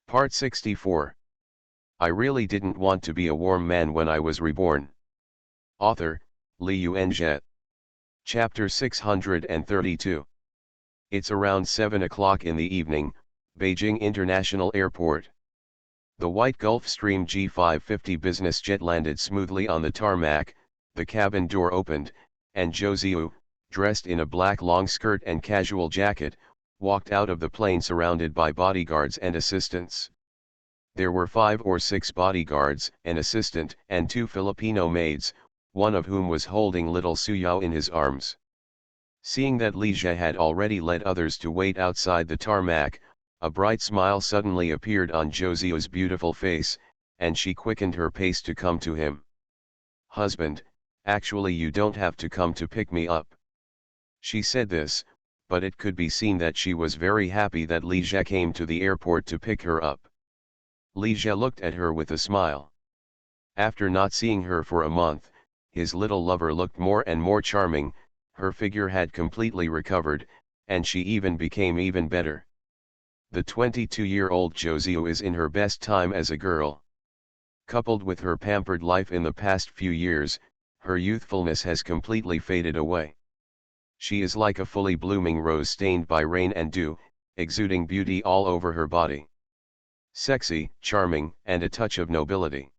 Part 64. I really didn't want to be a warm man when I was reborn. Author, Li Yuanzhe. Chapter 632. It's around 7 o'clock in the evening, Beijing International Airport. The white Gulfstream G550 business jet landed smoothly on the tarmac, the cabin door opened, and Zhou Ziyu, dressed in a black long skirt and casual jacket, walked out of the plane surrounded by bodyguards and assistants. There were 5 or 6 bodyguards, an assistant, and 2 Filipino maids, one of whom was holding little Suyao in his arms. Seeing that Li Jie had already led others to wait outside the tarmac, a bright smile suddenly appeared on Zhou Ziyu's beautiful face, and she quickened her pace to come to him. "Husband, actually you don't have to come to pick me up." She said this, but it could be seen that she was very happy that Li Jie came to the airport to pick her up. Li Jie looked at her with a smile. After not seeing her for a month, his little lover looked more and more charming, her figure had completely recovered, and she even became even better. The 22-year-old Zhou Ziyu is in her best time as a girl. Coupled with her pampered life in the past few years, her youthfulness has completely faded away. She is like a fully blooming rose stained by rain and dew, exuding beauty all over her body. Sexy, charming, and a touch of nobility.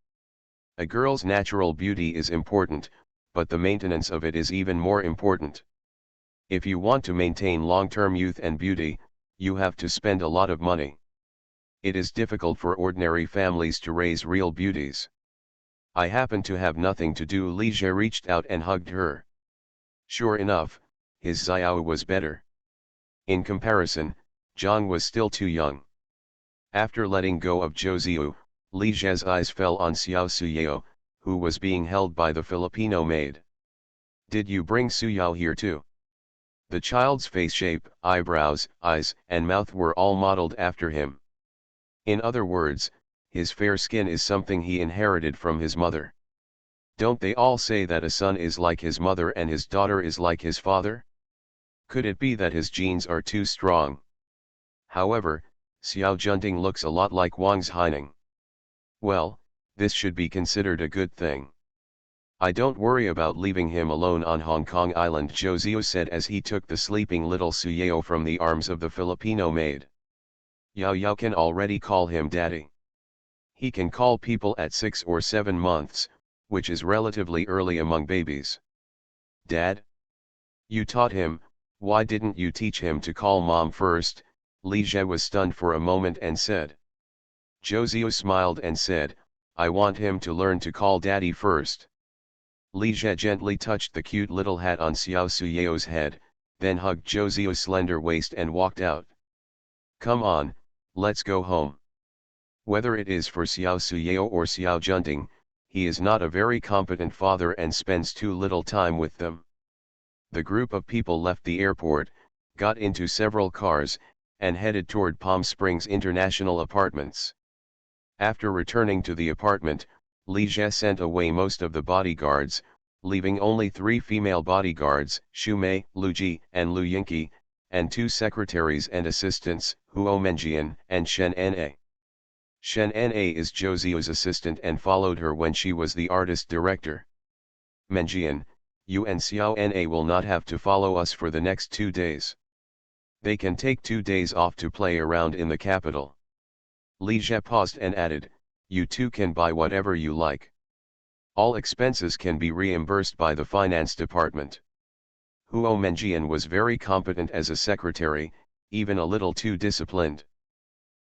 A girl's natural beauty is important, but the maintenance of it is even more important. If you want to maintain long-term youth and beauty, you have to spend a lot of money. It is difficult for ordinary families to raise real beauties. I happen to have nothing to do. Li Jie reached out and hugged her. Sure enough, his Xiao was better. In comparison, Zhang was still too young. After letting go of Zhou Ziyu, Li Jie's eyes fell on Xiao Suyao, who was being held by the Filipino maid. "Did you bring Suyao here too?" The child's face shape, eyebrows, eyes, and mouth were all modeled after him. In other words, his fair skin is something he inherited from his mother. Don't they all say that a son is like his mother and his daughter is like his father? Could it be that his genes are too strong? However, Xiao Junting looks a lot like Wang's Haining. Well, this should be considered a good thing. I don't worry about leaving him alone on Hong Kong Island, Zhou Ziyu said as he took the sleeping little Suyao from the arms of the Filipino maid. Yao Yao can already call him daddy. He can call people at 6 or 7 months, which is relatively early among babies. Dad? You taught him, why didn't you teach him to call mom first? Li Jie was stunned for a moment and said. Zhou Ziyu smiled and said, I want him to learn to call daddy first. Li Jie gently touched the cute little hat on Xiao Suyao's head, then hugged Zhou Ziyu's slender waist and walked out. Come on, let's go home. Whether it is for Xiao Suyao or Xiao Junting, he is not a very competent father and spends too little time with them. The group of people left the airport, got into several cars, and headed toward Palm Springs International Apartments. After returning to the apartment, Li Jie sent away most of the bodyguards, leaving only 3 female bodyguards, Xu Mei, Lu Ji, and Lu Yingqi, and 2 secretaries and assistants, Huo Menjian and Shen Na. Shen Na is Zhou Ziyu's assistant and followed her when she was the artist director. Menjian, you and Xiao Na will not have to follow us for the next 2 days. They can take 2 days off to play around in the capital. Li Jie paused and added, you two can buy whatever you like. All expenses can be reimbursed by the finance department. Huo Menjian was very competent as a secretary, even a little too disciplined.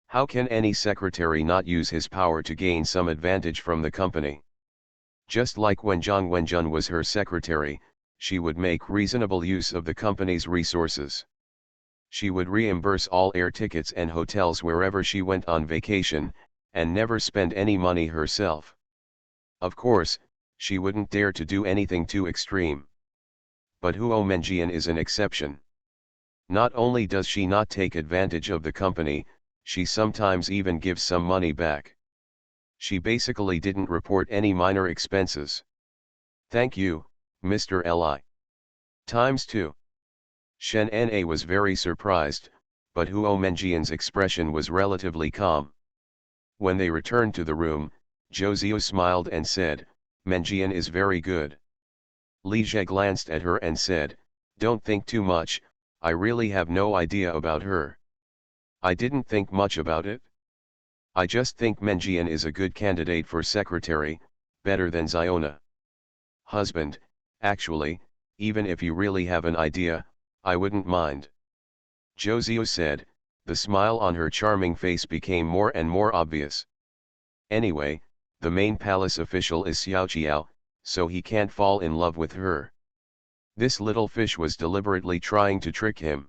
How can any secretary not use his power to gain some advantage from the company? Just like when Zhang Wenjun was her secretary, she would make reasonable use of the company's resources. She would reimburse all air tickets and hotels wherever she went on vacation, and never spend any money herself. Of course, she wouldn't dare to do anything too extreme. But Huo Menjian is an exception. Not only does she not take advantage of the company, she sometimes even gives some money back. She basically didn't report any minor expenses. Thank you, Mr. Li. Times 2. Shen Na was very surprised, but Huo Menjian's expression was relatively calm. When they returned to the room, Josio smiled and said, "Menjian is very good." Li Jie glanced at her and said, "Don't think too much, I really have no idea about her. I didn't think much about it. I just think Menjian is a good candidate for secretary, better than Ziona. Husband, actually, even if you really have an idea, I wouldn't mind." Josio said, the smile on her charming face became more and more obvious. "Anyway, the main palace official is Xiao Qiao, so he can't fall in love with her." This little fish was deliberately trying to trick him.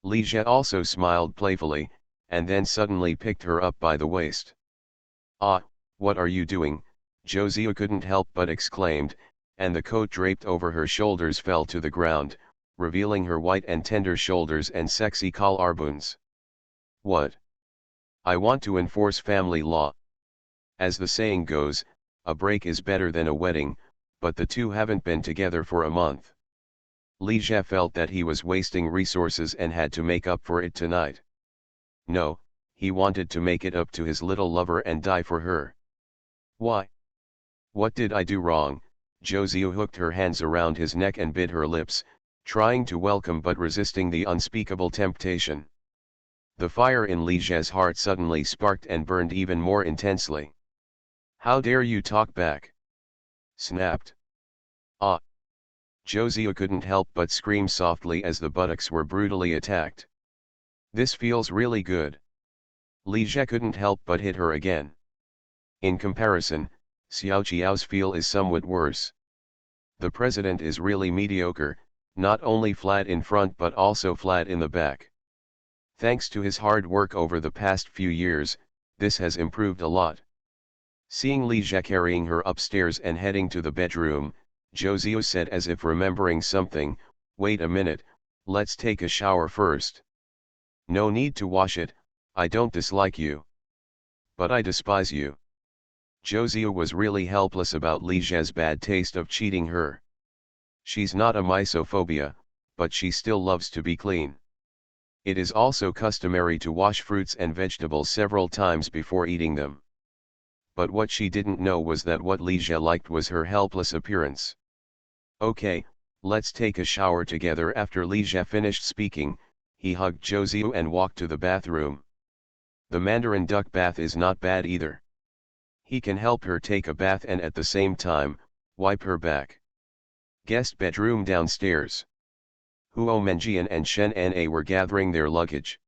Li Jie also smiled playfully, and then suddenly picked her up by the waist. "Ah, what are you doing?" Josio couldn't help but exclaimed, and the coat draped over her shoulders fell to the ground, revealing her white and tender shoulders and sexy collarbones. "What? I want to enforce family law. As the saying goes, a break is better than a wedding, but the two haven't been together for a month." Li Jie felt that he was wasting resources and had to make up for it tonight. No, he wanted to make it up to his little lover and die for her. "Why? What did I do wrong?" Josio hooked her hands around his neck and bit her lips, trying to welcome but resisting the unspeakable temptation. The fire in Li Jie's heart suddenly sparked and burned even more intensely. "How dare you talk back?" snapped. "Ah!" Josio couldn't help but scream softly as the buttocks were brutally attacked. "This feels really good." Li Jie couldn't help but hit her again. In comparison, Xiao Qiao's feel is somewhat worse. The president is really mediocre, not only flat in front but also flat in the back. Thanks to his hard work over the past few years, this has improved a lot. Seeing Li Jie carrying her upstairs and heading to the bedroom, Josio said as if remembering something, "Wait a minute, let's take a shower first." "No need to wash it, I don't dislike you. But I despise you." Josio was really helpless about Li Jie's bad taste of cheating her. She's not a misophobia, but she still loves to be clean. It is also customary to wash fruits and vegetables several times before eating them. But what she didn't know was that what Li Jie liked was her helpless appearance. "Okay, let's take a shower together." After Li Jie finished speaking, he hugged Josio and walked to the bathroom. The Mandarin duck bath is not bad either. He can help her take a bath and at the same time, wipe her back. Guest bedroom downstairs. Huo Menjian and Shen Na were gathering their luggage.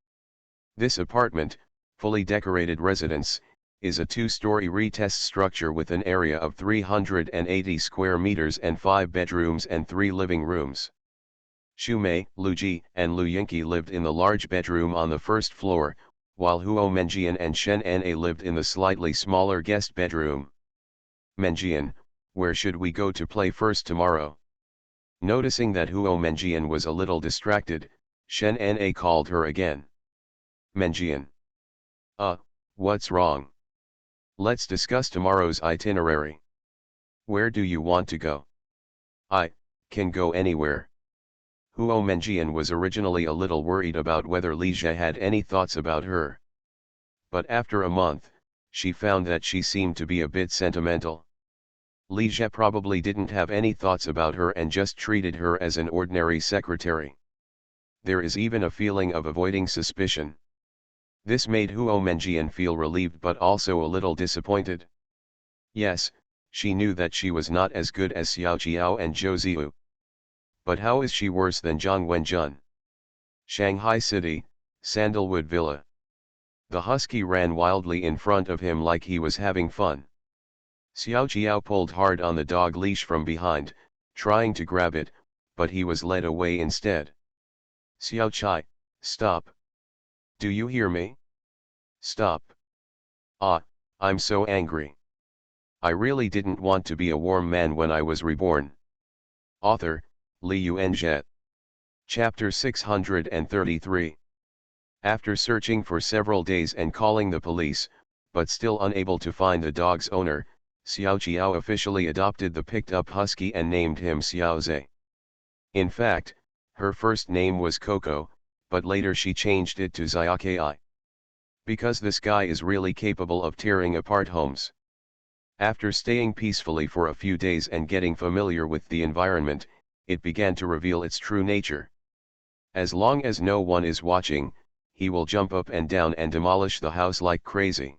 This apartment, fully decorated residence, is a two-story retest structure with an area of 380 square meters and 5 bedrooms and 3 living rooms. Xu Mei, Lu Ji, and Lu Yingqi lived in the large bedroom on the first floor, while Huo Menjian and Shen Na lived in the slightly smaller guest bedroom. "Menjian, where should we go to play first tomorrow?" Noticing that Huo Menjian was a little distracted, Shen Na called her again. "Menjian. What's wrong? Let's discuss tomorrow's itinerary. Where do you want to go?" "I can go anywhere." Huo Menjian was originally a little worried about whether Li Jie had any thoughts about her. But after a month, she found that she seemed to be a bit sentimental. Li Jie probably didn't have any thoughts about her and just treated her as an ordinary secretary. There is even a feeling of avoiding suspicion. This made Huo Menjian feel relieved but also a little disappointed. Yes, she knew that she was not as good as Xiao Qiao and Zhou Ziyu. But how is she worse than Zhang Wenjun? Shanghai City, Sandalwood Villa. The husky ran wildly in front of him like he was having fun. Xiao Qiao pulled hard on the dog leash from behind, trying to grab it, but he was led away instead. "Xiao Chai, stop. Do you hear me? Stop. Ah, I'm so angry. I really didn't want to be a warm man when I was reborn." Author, Li Yuanzhe. Chapter 633. After searching for several days and calling the police, but still unable to find the dog's owner, Xiao Qiao officially adopted the picked-up husky and named him Xiao Zhe. In fact, her first name was Coco, but later she changed it to Xiaoki. Because this guy is really capable of tearing apart homes. After staying peacefully for a few days and getting familiar with the environment, it began to reveal its true nature. As long as no one is watching, he will jump up and down and demolish the house like crazy.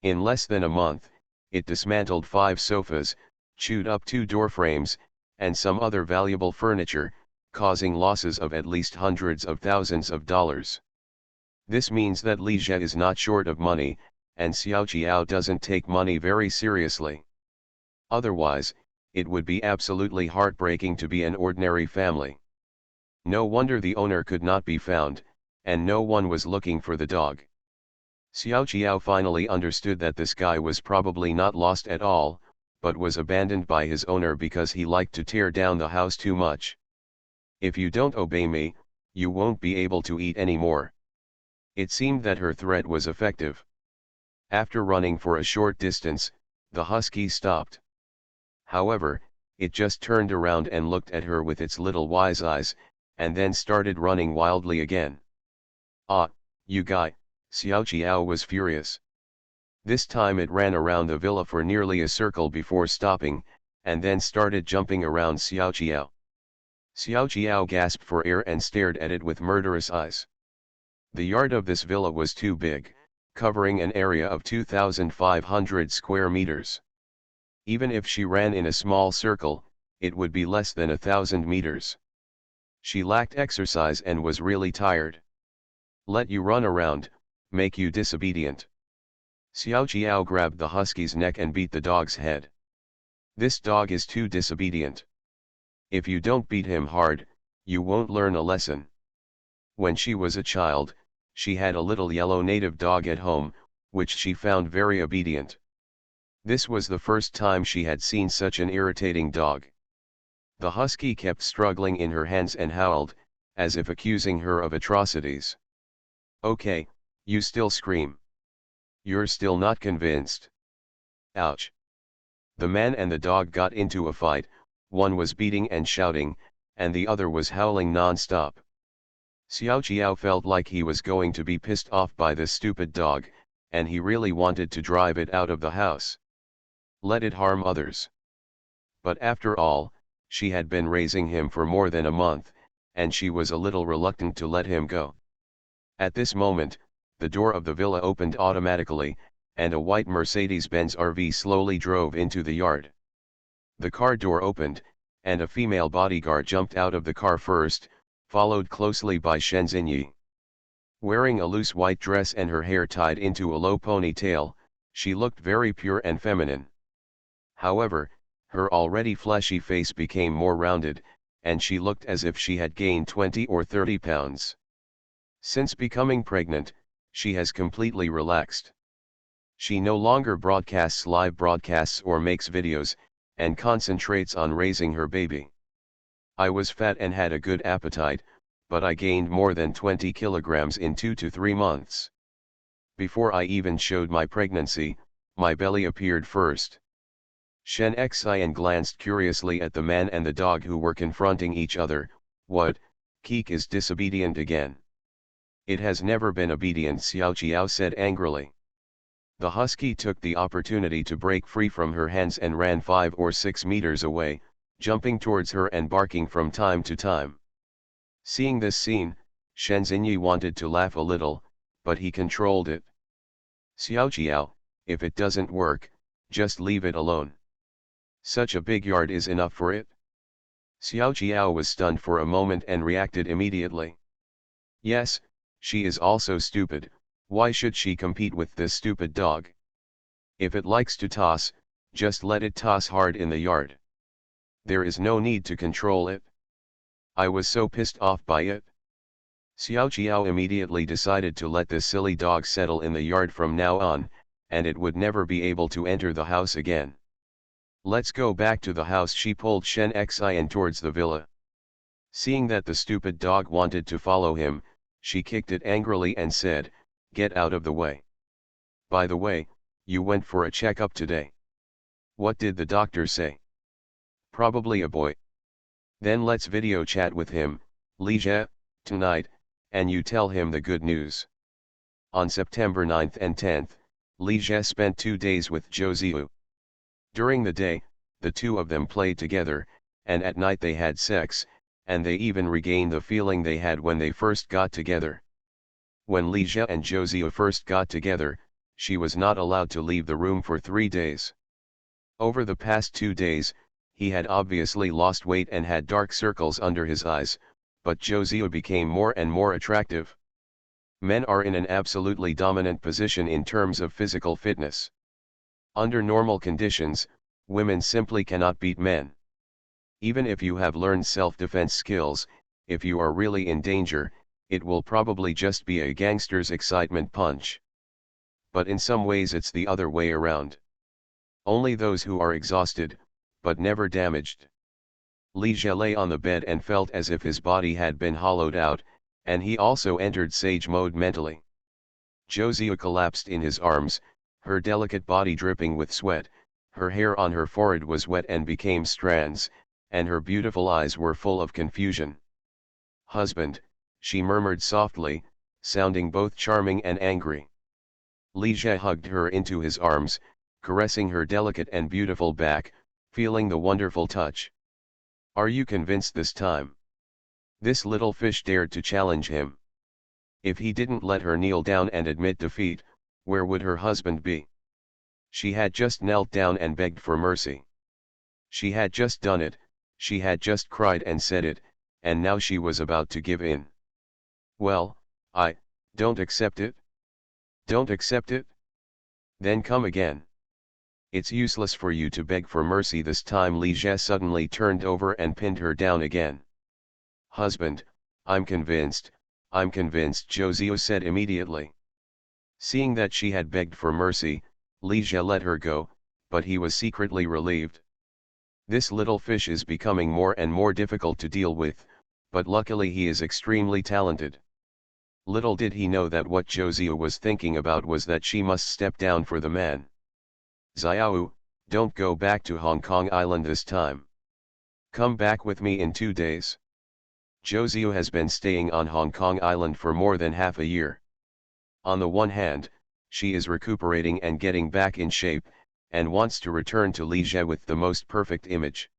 In less than a month, it dismantled 5 sofas, chewed up 2 door frames, and some other valuable furniture, causing losses of at least hundreds of thousands of dollars. This means that Li Jie is not short of money, and Xiao Qiao doesn't take money very seriously. Otherwise, it would be absolutely heartbreaking to be an ordinary family. No wonder the owner could not be found, and no one was looking for the dog. Xiao Qiao finally understood that this guy was probably not lost at all, but was abandoned by his owner because he liked to tear down the house too much. If you don't obey me, you won't be able to eat anymore. It seemed that her threat was effective. After running for a short distance, the husky stopped. However, it just turned around and looked at her with its little wise eyes, and then started running wildly again. "Ah, you guy," Xiao Qiao was furious. This time it ran around the villa for nearly a circle before stopping, and then started jumping around Xiao Qiao. Xiao Qiao gasped for air and stared at it with murderous eyes. The yard of this villa was too big, covering an area of 2,500 square meters. Even if she ran in a small circle, it would be less than 1,000 meters. She lacked exercise and was really tired. "Let you run around, make you disobedient." Xiao Qiao grabbed the husky's neck and beat the dog's head. "This dog is too disobedient. If you don't beat him hard, you won't learn a lesson." When she was a child, she had a little yellow native dog at home, which she found very obedient. This was the first time she had seen such an irritating dog. The husky kept struggling in her hands and howled, as if accusing her of atrocities. "Okay, you still scream. You're still not convinced. Ouch." The man and the dog got into a fight, one was beating and shouting, and the other was howling non-stop. Xiao Qiao felt like he was going to be pissed off by this stupid dog, and he really wanted to drive it out of the house. Let it harm others. But after all, she had been raising him for more than a month, and she was a little reluctant to let him go. At this moment, the door of the villa opened automatically, and a white Mercedes-Benz RV slowly drove into the yard. The car door opened, and a female bodyguard jumped out of the car first, followed closely by Shen Xinyi. Wearing a loose white dress and her hair tied into a low ponytail, she looked very pure and feminine. However, her already fleshy face became more rounded, and she looked as if she had gained 20 or 30 pounds. Since becoming pregnant, she has completely relaxed. She no longer broadcasts live broadcasts or makes videos, and concentrates on raising her baby. "I was fat and had a good appetite, but I gained more than 20 kilograms in 2 to 3 months. Before I even showed my pregnancy, my belly appeared first." Shen Xian glanced curiously at the man and the dog who were confronting each other. "What, Keek is disobedient again?" "It has never been obedient," Xiao Qiao said angrily. The husky took the opportunity to break free from her hands and ran 5 or 6 meters away, jumping towards her and barking from time to time. Seeing this scene, Shen Xinyi wanted to laugh a little, but he controlled it. "Xiao Qiao, if it doesn't work, just leave it alone. Such a big yard is enough for it." Xiao Qiao was stunned for a moment and reacted immediately. "Yes, she is also stupid. Why should she compete with this stupid dog? If it likes to toss, just let it toss hard in the yard. There is no need to control it. I was so pissed off by it." Xiao Qiao immediately decided to let this silly dog settle in the yard from now on, and it would never be able to enter the house again. "Let's go back to the house." She pulled Shen Xian towards the villa. Seeing that the stupid dog wanted to follow him, she kicked it angrily and said, "Get out of the way. By the way, you went for a checkup today. What did the doctor say?" "Probably a boy." "Then let's video chat with him, Li Jie, tonight, and you tell him the good news." On September 9th and 10th, Li Jie spent 2 days with Zhou Ziyu. During the day, the two of them played together, and at night they had sex, and they even regained the feeling they had when they first got together. When Li Jie and Zhou Ziyu first got together, she was not allowed to leave the room for 3 days. Over the past 2 days, he had obviously lost weight and had dark circles under his eyes, but Zhou Ziyu became more and more attractive. Men are in an absolutely dominant position in terms of physical fitness. Under normal conditions, women simply cannot beat men. Even if you have learned self-defense skills, if you are really in danger, it will probably just be a gangster's excitement punch. But in some ways it's the other way around. Only those who are exhausted, but never damaged. Li Jie lay on the bed and felt as if his body had been hollowed out, and he also entered sage mode mentally. Zhou Ziyu collapsed in his arms, her delicate body dripping with sweat, her hair on her forehead was wet and became strands, and her beautiful eyes were full of confusion. "Husband," she murmured softly, sounding both charming and angry. Li Jie hugged her into his arms, caressing her delicate and beautiful back, feeling the wonderful touch. "Are you convinced this time?" This little fish dared to challenge him. If he didn't let her kneel down and admit defeat, where would her husband be? She had just knelt down and begged for mercy. She had just done it, she had just cried and said it, and now she was about to give in. "Well, I don't accept it." "Don't accept it? Then come again. It's useless for you to beg for mercy this time." Li Jie suddenly turned over and pinned her down again. "Husband, I'm convinced, Zhou Ziyu said immediately. Seeing that she had begged for mercy, Li Jie let her go, but he was secretly relieved. This little fish is becoming more and more difficult to deal with, but luckily he is extremely talented. Little did he know that what Zhou Ziyu was thinking about was that she must step down for the man. "Xiao, don't go back to Hong Kong Island this time. Come back with me in 2 days." Zhou Ziyu has been staying on Hong Kong Island for more than half a year. On the one hand, she is recuperating and getting back in shape, and wants to return to Li Jie with the most perfect image.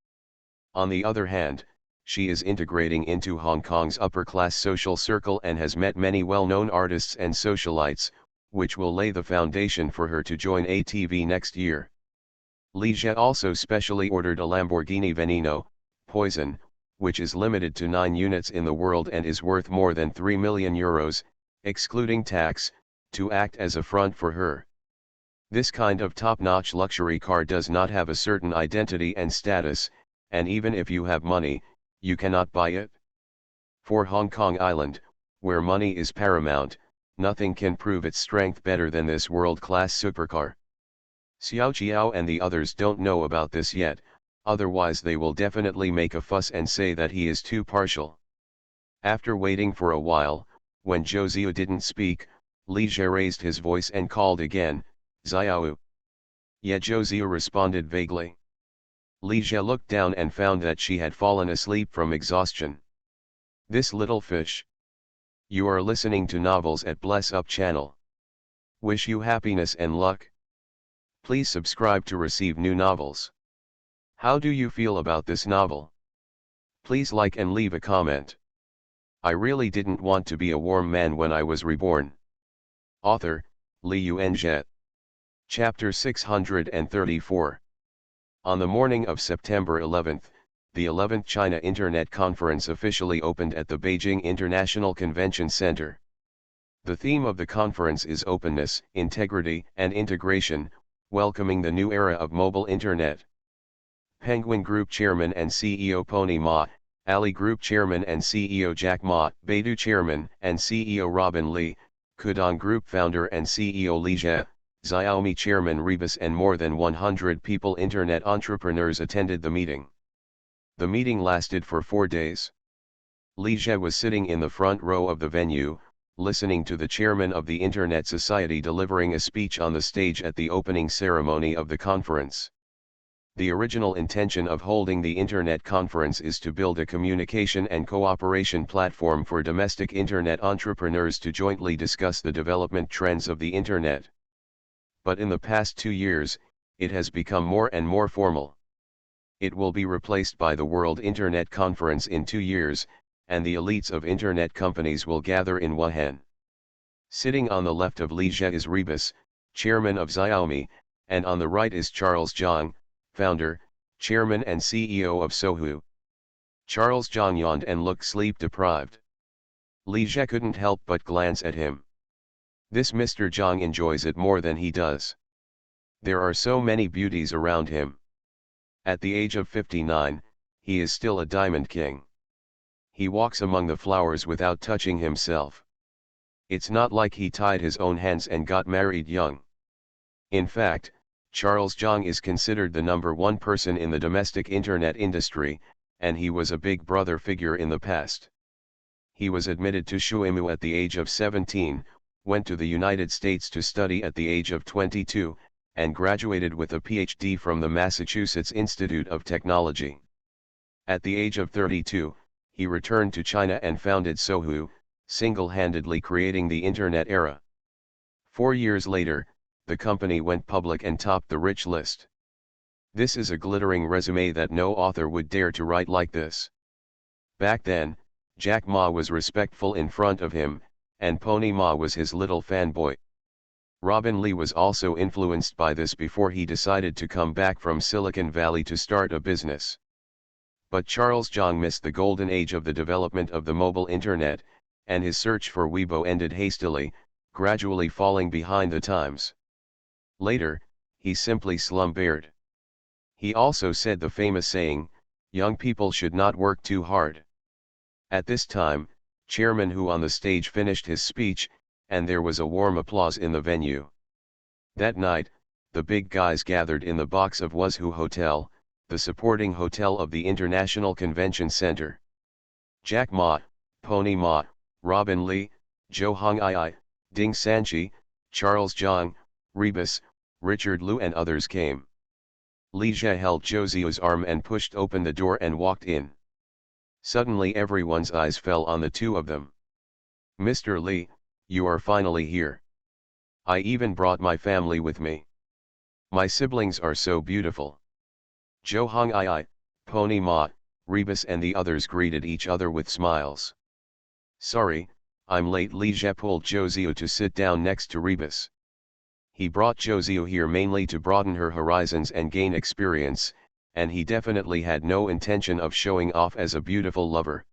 On the other hand, she is integrating into Hong Kong's upper-class social circle and has met many well-known artists and socialites, which will lay the foundation for her to join ATV next year. Li Jie also specially ordered a Lamborghini Veneno, Poison, which is limited to 9 units in the world and is worth more than 3 million euros, excluding tax, to act as a front for her. This kind of top-notch luxury car does not have a certain identity and status, and even if you have money, you cannot buy it. For Hong Kong Island, where money is paramount, nothing can prove its strength better than this world-class supercar. Xiao Qiao and the others don't know about this yet, otherwise they will definitely make a fuss and say that he is too partial. After waiting for a while, when Zhou Ziyu didn't speak, Li Jie raised his voice and called again, "Xiao." Yet Zhou Ziyu responded vaguely. Li Jie looked down and found that she had fallen asleep from exhaustion. This little fish. You are listening to novels at Bless Up channel. Wish you happiness and luck. Please subscribe to receive new novels. How do you feel about this novel? Please like and leave a comment. I really didn't want to be a warm man when I was reborn. Author, Li Yuanjie. Chapter 634. On the morning of September 11th, the 11th China Internet Conference officially opened at the Beijing International Convention Center. The theme of the conference is openness, integrity, and integration, welcoming the new era of mobile internet. Penguin Group Chairman and CEO Pony Ma, Ali Group Chairman and CEO Jack Ma, Baidu Chairman and CEO Robin Li, Kudong Group Founder and CEO Li Jie, Xiaomi Chairman Rebus and more than 100 people internet entrepreneurs attended the meeting. The meeting lasted for 4 days. Li Jie was sitting in the front row of the venue, listening to the chairman of the Internet Society delivering a speech on the stage at the opening ceremony of the conference. The original intention of holding the Internet conference is to build a communication and cooperation platform for domestic Internet entrepreneurs to jointly discuss the development trends of the Internet. But in the past 2 years, it has become more and more formal. It will be replaced by the World Internet Conference in 2 years, and the elites of Internet companies will gather in Wuhan. Sitting on the left of Li Jie is Rebus, chairman of Xiaomi, and on the right is Charles Zhang, founder, chairman and CEO of Sohu. Charles Zhang yawned and looked sleep-deprived. Li Jie couldn't help but glance at him. This Mr. Zhang enjoys it more than he does. There are so many beauties around him. At the age of 59, he is still a diamond king. He walks among the flowers without touching himself. It's not like he tied his own hands and got married young. In fact, Charles Zhang is considered the #1 person in the domestic Internet industry, and he was a big brother figure in the past. He was admitted to Shuimu at the age of 17, went to the United States to study at the age of 22, and graduated with a PhD from the Massachusetts Institute of Technology. At the age of 32, he returned to China and founded Sohu, single-handedly creating the Internet era. 4 years later, the company went public and topped the rich list. This is a glittering resume that no author would dare to write like this. Back then, Jack Ma was respectful in front of him, and Pony Ma was his little fanboy. Robin Lee was also influenced by this before he decided to come back from Silicon Valley to start a business. But Charles Zhang missed the golden age of the development of the mobile Internet, and his search for Weibo ended hastily, gradually falling behind the times. Later, he simply slumbered. He also said the famous saying, "Young people should not work too hard." At this time, Chairman Hu on the stage finished his speech, and there was a warm applause in the venue. That night, the big guys gathered in the box of Wuzhu Hotel, the supporting hotel of the International Convention Center. Jack Ma, Pony Ma, Robin Lee, Zhou Hong'ai, Ding Sanchi, Charles Zhang, Rebus, Richard Liu and others came. Li Jie held Zhou Ziu's arm and pushed open the door and walked in. Suddenly everyone's eyes fell on the two of them. "Mr. Li, you are finally here. I even brought my family with me. My siblings are so beautiful." Zhou Hong'ai, Pony Ma, Rebus and the others greeted each other with smiles. "Sorry, I'm late." Li Jie pulled Zhou Ziu to sit down next to Rebus. He brought Zhou Ziu here mainly to broaden her horizons and gain experience, and he definitely had no intention of showing off as a beautiful lover.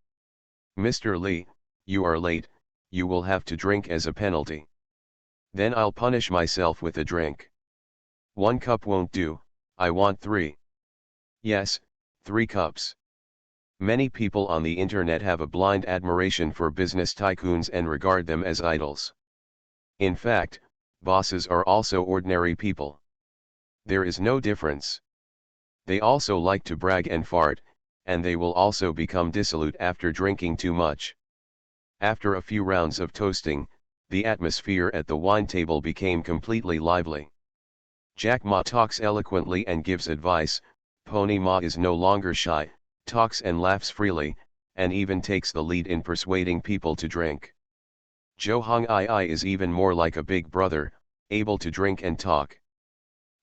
"Mr. Li, you are late, you will have to drink as a penalty. Then I'll punish myself with a drink. 1 cup won't do, I want 3. Yes, 3 cups. Many people on the internet have a blind admiration for business tycoons and regard them as idols. In fact, bosses are also ordinary people. There is no difference. They also like to brag and fart, and they will also become dissolute after drinking too much. After a few rounds of toasting, the atmosphere at the wine table became completely lively. Jack Ma talks eloquently and gives advice, Pony Ma is no longer shy, talks and laughs freely, and even takes the lead in persuading people to drink. Zhou Hong'ai is even more like a big brother, able to drink and talk.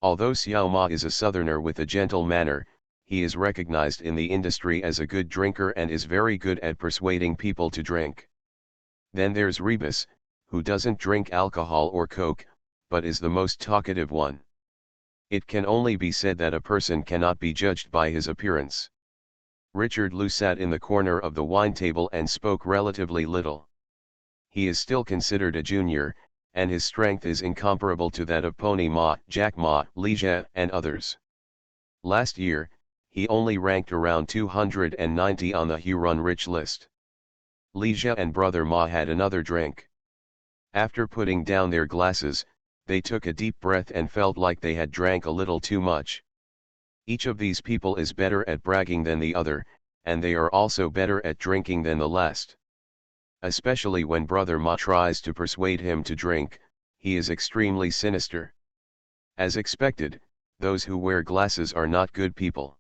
Although Xiao Ma is a southerner with a gentle manner, he is recognized in the industry as a good drinker and is very good at persuading people to drink. Then there's Rebus, who doesn't drink alcohol or coke, but is the most talkative one. It can only be said that a person cannot be judged by his appearance. Richard Liu sat in the corner of the wine table and spoke relatively little. He is still considered a junior, and his strength is incomparable to that of Pony Ma, Jack Ma, Li Jie, and others. Last year, he only ranked around 290 on the Huron Rich list. Li Jie and brother Ma had another drink. After putting down their glasses, they took a deep breath and felt like they had drank a little too much. Each of these people is better at bragging than the other, and they are also better at drinking than the last. Especially when brother Ma tries to persuade him to drink, he is extremely sinister. As expected, Those who wear glasses are not good people.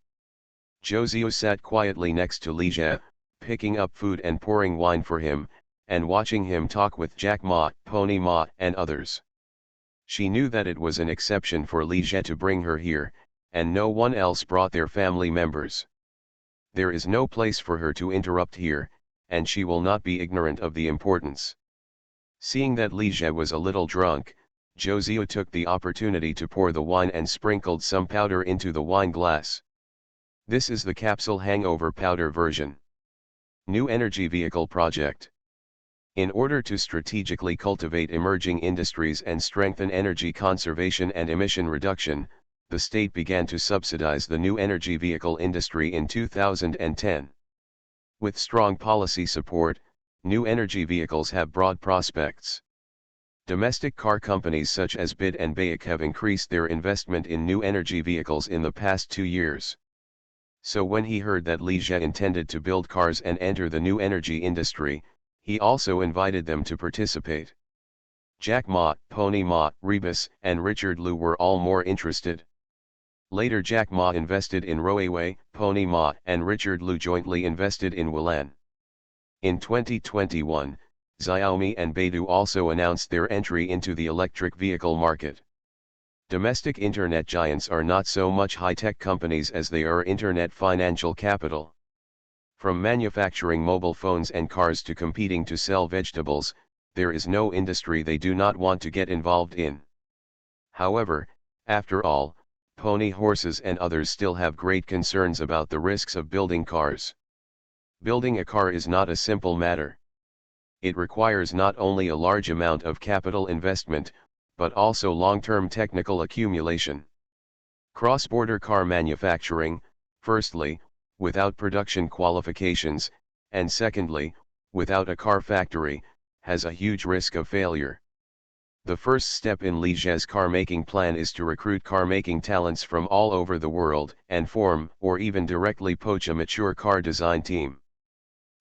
Zhou Ziyu sat quietly next to Li Jie, picking up food and pouring wine for him, and watching him talk with Jack Ma, Pony Ma, and others. She knew that it was an exception for Li Jie to bring her here, and no one else brought their family members. There is no place for her to interrupt here, and she will not be ignorant of the importance. Seeing that Li Jie was a little drunk, Zhou Ziyu took the opportunity to pour the wine and sprinkled some powder into the wine glass. This is the capsule hangover powder version. New Energy Vehicle Project. In order to strategically cultivate emerging industries and strengthen energy conservation and emission reduction, the state began to subsidize the new energy vehicle industry in 2010. With strong policy support, new energy vehicles have broad prospects. Domestic car companies such as BYD and BAIC have increased their investment in new energy vehicles in the past 2 years. So when he heard that Li Jie intended to build cars and enter the new energy industry, he also invited them to participate. Jack Ma, Pony Ma, Rebus, and Richard Liu were all more interested. Later Jack Ma invested in Roewei, Pony Ma and Richard Liu jointly invested in Wulan. In 2021, Xiaomi and Baidu also announced their entry into the electric vehicle market. Domestic internet giants are not so much high-tech companies as they are internet financial capital. From manufacturing mobile phones and cars to competing to sell vegetables, there is no industry they do not want to get involved in. However, after all, pony horses and others still have great concerns about the risks of building cars. Building a car is not a simple matter. It requires not only a large amount of capital investment, but also long-term technical accumulation. Cross-border car manufacturing, firstly, without production qualifications, and secondly, without a car factory, has a huge risk of failure. The first step in Li Jie's car-making plan is to recruit car-making talents from all over the world and form or even directly poach a mature car design team.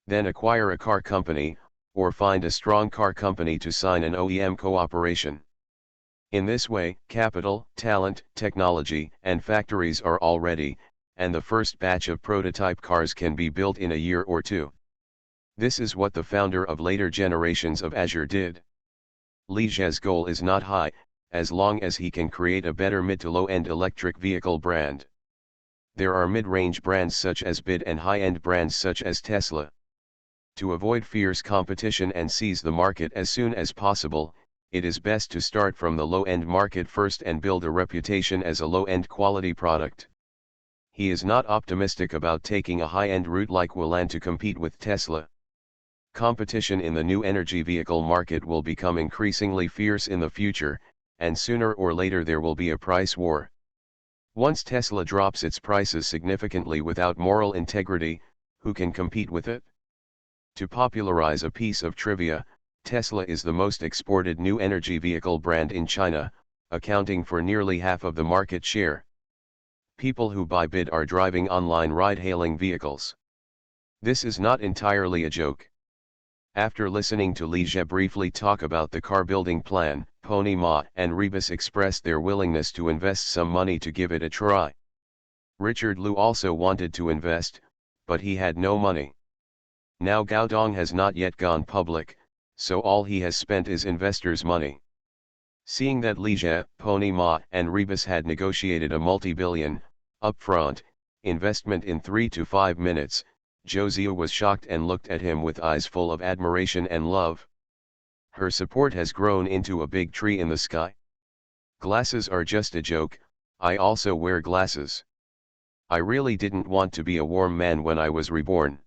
Then acquire a car company, or find a strong car company to sign an OEM cooperation. In this way, capital, talent, technology, and factories are all ready, and the first batch of prototype cars can be built in a year or two. This is what the founder of later generations of Azure did. Li Jie's goal is not high, as long as he can create a better mid to low-end electric vehicle brand. There are mid-range brands such as BYD and high-end brands such as Tesla. To avoid fierce competition and seize the market as soon as possible, it is best to start from the low-end market first and build a reputation as a low-end quality product. He is not optimistic about taking a high-end route like Wulan to compete with Tesla. Competition in the new energy vehicle market will become increasingly fierce in the future, and sooner or later there will be a price war. Once Tesla drops its prices significantly without moral integrity, who can compete with it? To popularize a piece of trivia, Tesla is the most exported new energy vehicle brand in China, accounting for nearly half of the market share. People who buy BYD are driving online ride-hailing vehicles. This is not entirely a joke. After listening to Li Jie briefly talk about the car building plan, Pony Ma and Rebus expressed their willingness to invest some money to give it a try. Richard Liu also wanted to invest, but he had no money. Now Gaodong has not yet gone public, so all he has spent is investors' money. Seeing that Li Jie, Pony Ma and Rebus had negotiated a multi-billion, upfront, investment in 3 to 5 minutes, Zhou Ziyu was shocked and looked at him with eyes full of admiration and love. Her support has grown into a big tree in the sky. Glasses are just a joke, I also wear glasses. I really didn't want to be a warm man when I was reborn.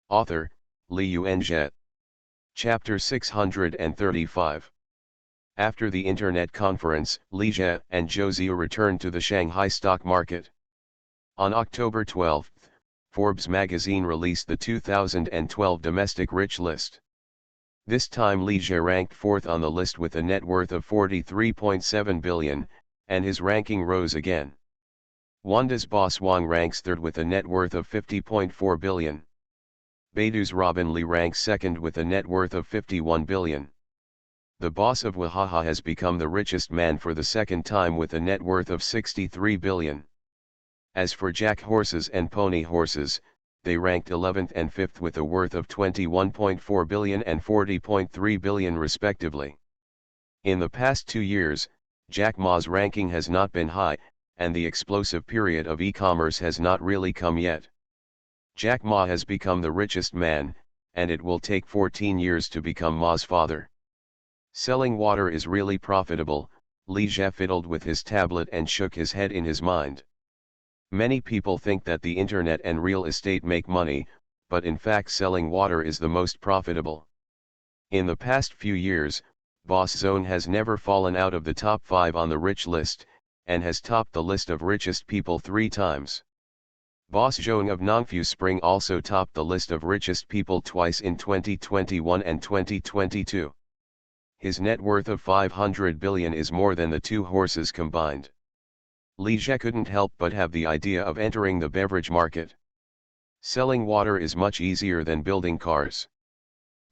Author, Li Yuanjie. Chapter 635. After the internet conference, Li Jie and Zhou Ziyu returned to the Shanghai stock market. On October 12, Forbes magazine released the 2012 Domestic Rich List. This time Li Jie ranked fourth on the list with a net worth of 43.7 billion, and his ranking rose again. Wanda's boss Wang ranks third with a net worth of 50.4 billion. Baidu's Robin Li ranks second with a net worth of 51 billion. The boss of Wahaha has become the richest man for the second time with a net worth of 63 billion. As for jack horses and pony horses, they ranked 11th and 5th with a worth of 21.4 billion and 40.3 billion respectively. In the past 2 years, Jack Ma's ranking has not been high, and the explosive period of e-commerce has not really come yet. Jack Ma has become the richest man, and it will take 14 years to become Ma's father. Selling water is really profitable, Li Jie fiddled with his tablet and shook his head in his mind. Many people think that the internet and real estate make money, but in fact selling water is the most profitable. In the past few years, Boss Zone has never fallen out of the top 5 on the rich list, and has topped the list of richest people 3 times. Boss Zhong of Nongfu Spring also topped the list of richest people twice in 2021 and 2022. His net worth of 500 billion is more than the 2 horses combined. Li Jie couldn't help but have the idea of entering the beverage market. Selling water is much easier than building cars.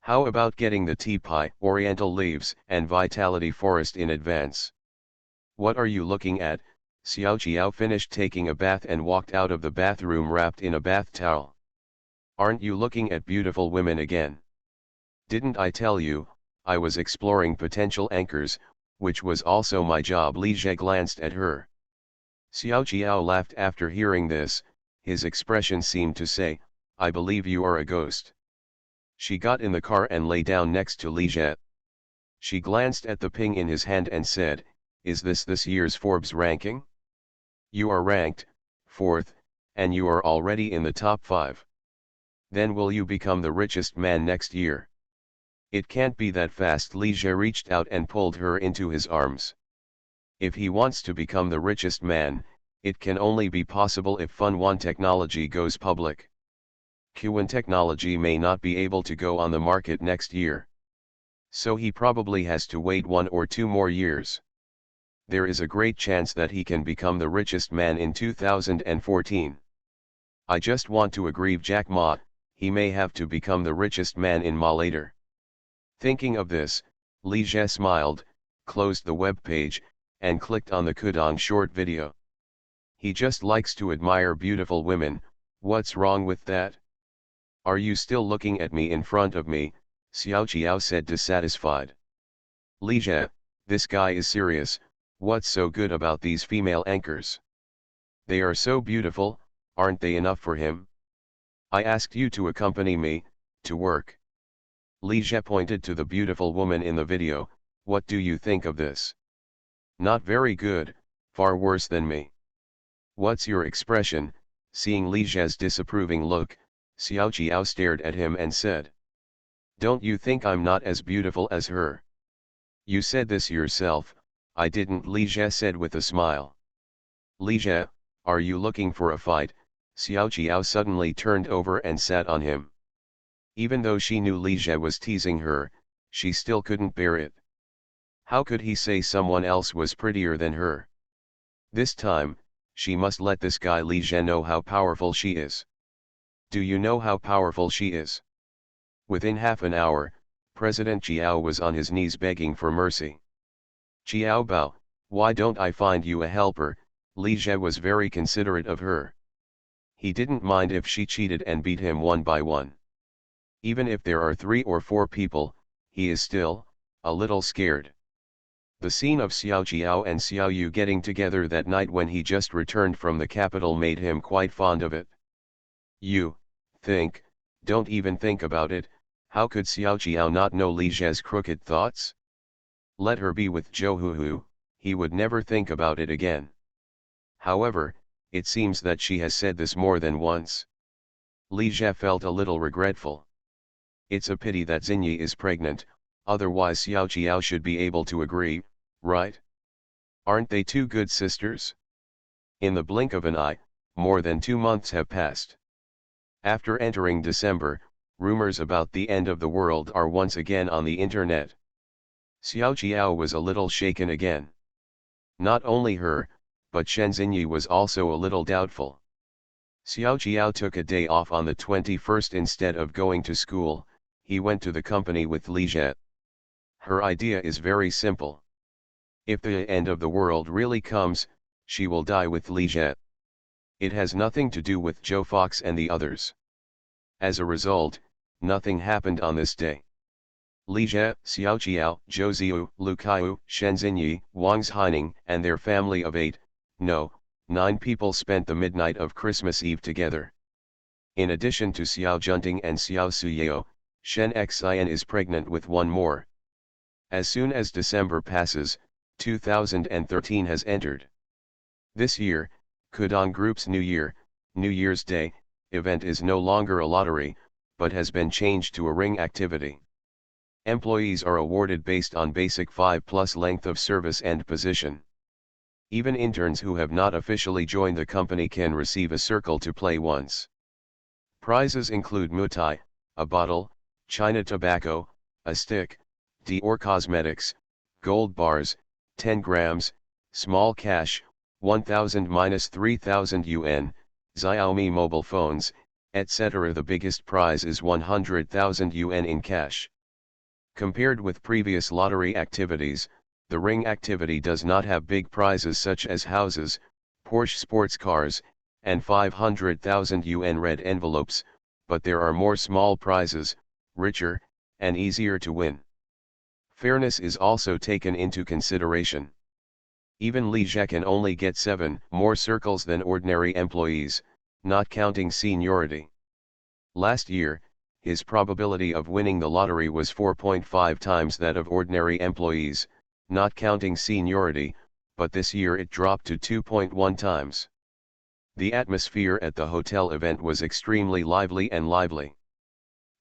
How about getting the teapot, oriental leaves, and vitality forest in advance? What are you looking at? Xiao Qiao finished taking a bath and walked out of the bathroom wrapped in a bath towel. Aren't you looking at beautiful women again? Didn't I tell you, I was exploring potential anchors, which was also my job. Li Jie glanced at her. Xiao Qiao laughed after hearing this, his expression seemed to say, I believe you are a ghost. She got in the car and lay down next to Li Jie. She glanced at the ping in his hand and said, is this year's Forbes ranking? You are ranked 4th, and you are already in the top 5. Then will you become the richest man next year? It can't be that fast. Li Jie reached out and pulled her into his arms. If he wants to become the richest man, it can only be possible if Fun1 technology goes public. Q1 technology may not be able to go on the market next year. So he probably has to wait 1 or 2 more years. There is a great chance that he can become the richest man in 2014. I just want to aggrieve Jack Ma, he may have to become the richest man in Ma later. Thinking of this, Li Jie smiled, closed the web page, and clicked on the Kudong short video. He just likes to admire beautiful women, what's wrong with that? Are you still looking at me in front of me? Xiao Qiao said dissatisfied. Li Jie, this guy is serious, what's so good about these female anchors? They are so beautiful, aren't they enough for him? I asked you to accompany me, to work. Li Jie pointed to the beautiful woman in the video, what do you think of this? Not very good, far worse than me. What's your expression? Seeing Li Jie's disapproving look, Xiao Qiao stared at him and said. Don't you think I'm not as beautiful as her? You said this yourself, I didn't, Li Jie said with a smile. Li Jie, are you looking for a fight? Xiao Qiao suddenly turned over and sat on him. Even though she knew Li Jie was teasing her, she still couldn't bear it. How could he say someone else was prettier than her? This time, she must let this guy Li Jie know how powerful she is. Do you know how powerful she is? Within half an hour, President Jiao was on his knees begging for mercy. Jiao Bao, why don't I find you a helper? Li Jie was very considerate of her. He didn't mind if she cheated and beat him one by one. Even if there are 3 or 4 people, he is still a little scared. The scene of Xiao Jiao and Xiao Yu getting together that night when he just returned from the capital made him quite fond of it. Don't even think about it, how could Xiao Jiao not know Li Jie's crooked thoughts? Let her be with Zhou Huhu, he would never think about it again. However, it seems that she has said this more than once. Li Jie felt a little regretful. It's a pity that Xinyi is pregnant, otherwise Xiao Qiao should be able to agree, right? Aren't they 2 good sisters? In the blink of an eye, more than 2 months have passed. After entering December, rumors about the end of the world are once again on the internet. Xiao Qiao was a little shaken again. Not only her, but Shen Xinyi was also a little doubtful. Xiao Qiao took a day off on the 21st instead of going to school, he went to the company with Li Jie. Her idea is very simple. If the end of the world really comes, she will die with Li Jie. It has nothing to do with Joe Fox and the others. As a result, nothing happened on this day. Li Jie, Xiao Qiao, Zhou Ziyu, Lu Kaiyu, Shen Xinyi, Wang Zhaining, and their family of 9 people spent the midnight of Christmas Eve together. In addition to Xiao Junting and Xiao Suyeo, Shen Xian is pregnant with one more. As soon as December passes, 2013 has entered. This year, Kudong Group's New Year's Day, event is no longer a lottery, but has been changed to a ring activity. Employees are awarded based on basic 5+ length of service and position. Even interns who have not officially joined the company can receive a circle to play once. Prizes include mutai, a bottle, China tobacco, a stick, Dior cosmetics, gold bars, 10 grams, small cash, 1,000–3,000 yuan, Xiaomi mobile phones, etc. The biggest prize is 100,000 yuan in cash. Compared with previous lottery activities, the ring activity does not have big prizes such as houses, Porsche sports cars, and 500,000 yuan red envelopes, but there are more small prizes, richer, and easier to win. Fairness is also taken into consideration. Even Li Jie can only get 7 more circles than ordinary employees, not counting seniority. Last year, his probability of winning the lottery was 4.5 times that of ordinary employees, not counting seniority, but this year it dropped to 2.1 times. The atmosphere at the hotel event was extremely lively.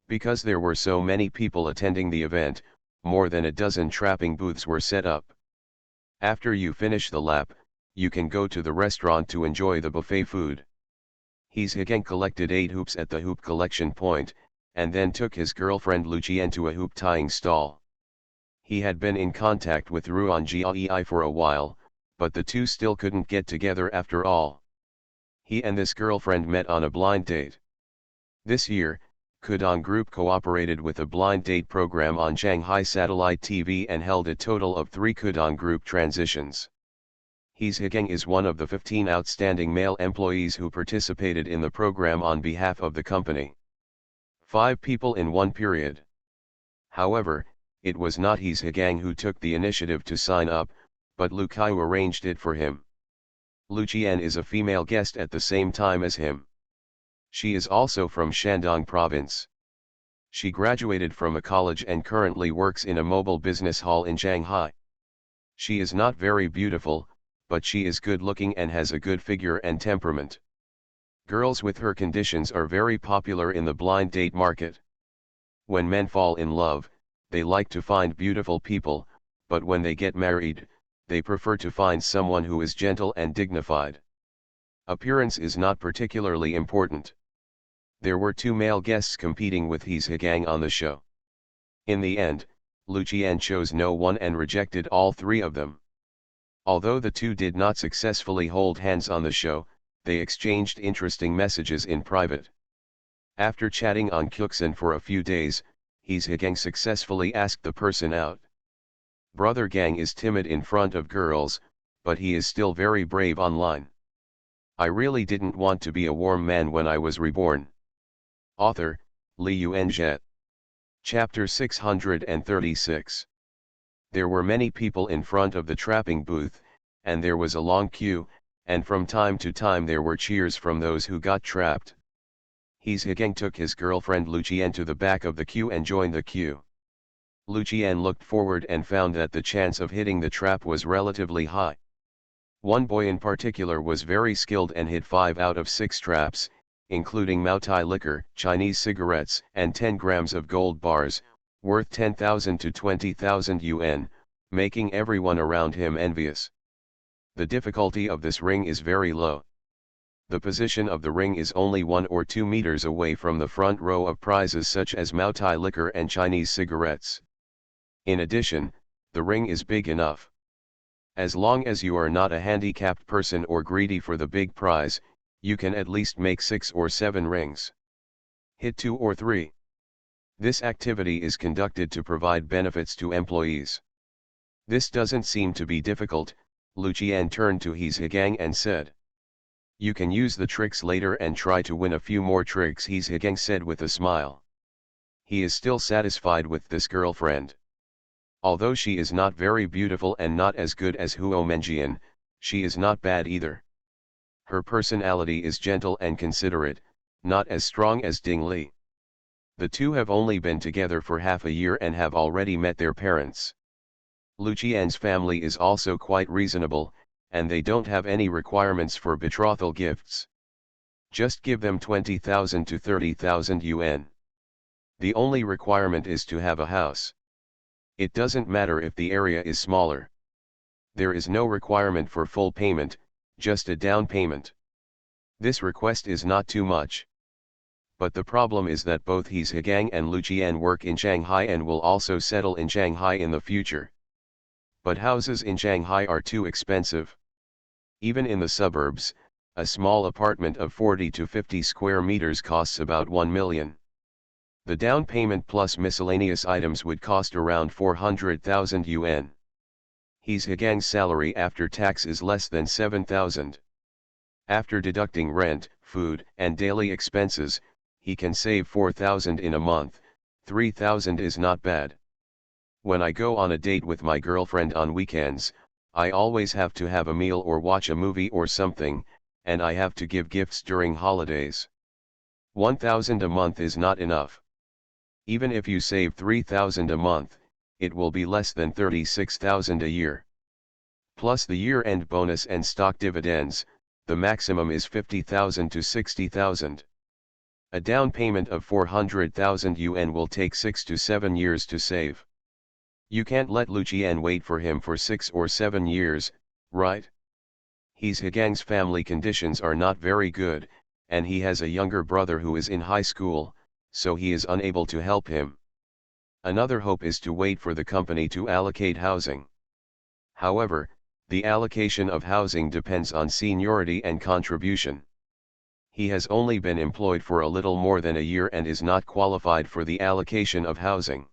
Because there were so many people attending the event, more than a dozen trapping booths were set up. After you finish the lap, you can go to the restaurant to enjoy the buffet food. He's again collected 8 hoops at the hoop collection point, and then took his girlfriend Luqian to a hoop tying stall. He had been in contact with Ruan Jiai for a while, but the two still couldn't get together after all. He and this girlfriend met on a blind date. This year, Kudong Group cooperated with a blind date program on Shanghai Satellite TV and held a total of 3 Kudong Group transitions. He Zhigeng is one of the 15 outstanding male employees who participated in the program on behalf of the company. 5 people in one period. However, it was not He Zhigeng who took the initiative to sign up, but Lu Kaiyu arranged it for him. Lu Qian is a female guest at the same time as him. She is also from Shandong province. She graduated from a college and currently works in a mobile business hall in Shanghai. She is not very beautiful, but she is good looking and has a good figure and temperament. Girls with her conditions are very popular in the blind date market. When men fall in love, they like to find beautiful people, but when they get married, they prefer to find someone who is gentle and dignified. Appearance is not particularly important. There were 2 male guests competing with He Zhigeng on the show. In the end, Lu Qian chose no one and rejected all 3 of them. Although the 2 did not successfully hold hands on the show, they exchanged interesting messages in private. After chatting on Kuxin for a few days, He Zhigeng successfully asked the person out. Brother Gang is timid in front of girls, but he is still very brave online. I really didn't want to be a warm man when I was reborn. Author, Li Yuanzhe. Chapter 636. There were many people in front of the trapping booth, and there was a long queue, and from time to time there were cheers from those who got trapped. He Zhigeng took his girlfriend Luqian to the back of the queue and joined the queue. Luqian looked forward and found that the chance of hitting the trap was relatively high. One boy in particular was very skilled and hit 5 out of 6 traps, including Maotai liquor, Chinese cigarettes, and 10 grams of gold bars, worth 10,000 to 20,000 yuan, making everyone around him envious. The difficulty of this ring is very low. The position of the ring is only 1 or 2 meters away from the front row of prizes such as Maotai liquor and Chinese cigarettes. In addition, the ring is big enough. As long as you are not a handicapped person or greedy for the big prize, you can at least make 6 or 7 rings. Hit 2 or 3. This activity is conducted to provide benefits to employees. This doesn't seem to be difficult. Lu Qian turned to He Zhigang and said. You can use the tricks later and try to win a few more tricks, He Zhigang said with a smile. He is still satisfied with this girlfriend. Although she is not very beautiful and not as good as Huo Menjian, she is not bad either. Her personality is gentle and considerate, not as strong as Ding Li. The two have only been together for half a year and have already met their parents. Lu Qian's family is also quite reasonable, and they don't have any requirements for betrothal gifts. Just give them 20,000 to 30,000 yuan. The only requirement is to have a house. It doesn't matter if the area is smaller. There is no requirement for full payment, just a down payment. This request is not too much. But the problem is that both He Zhigang and Lu Qian work in Shanghai and will also settle in Shanghai in the future. But houses in Shanghai are too expensive. Even in the suburbs, a small apartment of 40 to 50 square meters costs about 1 million. The down payment plus miscellaneous items would cost around 400,000 yuan. He Zhigang's salary after tax is less than 7,000. After deducting rent, food, and daily expenses, he can save 4,000 in a month. 3,000 is not bad. When I go on a date with my girlfriend on weekends, I always have to have a meal or watch a movie or something, and I have to give gifts during holidays. 1,000 a month is not enough. Even if you save 3,000 a month, it will be less than 36,000 a year. Plus the year-end bonus and stock dividends, the maximum is 50,000 to 60,000. A down payment of 400,000 yuan will take 6 to 7 years to save. You can't let Lu Qian wait for him for 6 or 7 years, right? He Zhigang's family conditions are not very good, and he has a younger brother who is in high school, so he is unable to help him. Another hope is to wait for the company to allocate housing. However, the allocation of housing depends on seniority and contribution. He has only been employed for a little more than a year and is not qualified for the allocation of housing.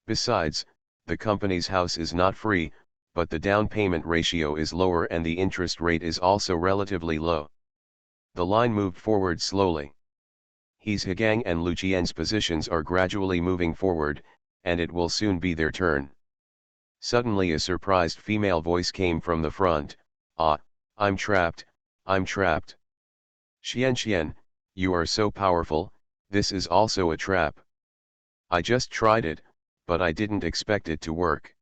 Besides, the company's house is not free, but the down payment ratio is lower and the interest rate is also relatively low. The line moved forward slowly. He Zhigang and Lu Qian's positions are gradually moving forward, and it will soon be their turn. Suddenly a surprised female voice came from the front. Ah, I'm trapped, I'm trapped. Xian, you are so powerful, this is also a trap. I just tried it, but I didn't expect it to work.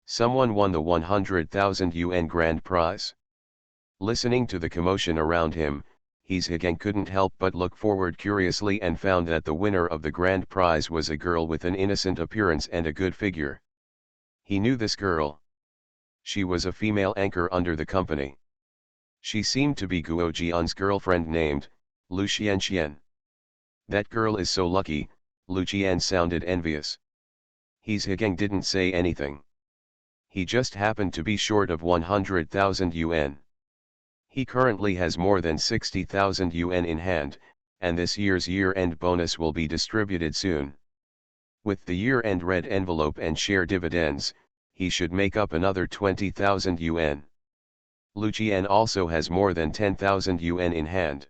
Someone won the 100,000 yuan grand prize. Listening to the commotion around him, He Zhigang couldn't help but look forward curiously and found that the winner of the grand prize was a girl with an innocent appearance and a good figure. He knew this girl. She was a female anchor under the company. She seemed to be Guo Jian's girlfriend named Lu Xian. That girl is so lucky, Lu Qian sounded envious. He Zhigang didn't say anything. He just happened to be short of 100,000 yuan. He currently has more than 60,000 yuan in hand, and this year's year-end bonus will be distributed soon. With the year-end red envelope and share dividends, he should make up another 20,000 yuan. Lu Qian also has more than 10,000 yuan in hand.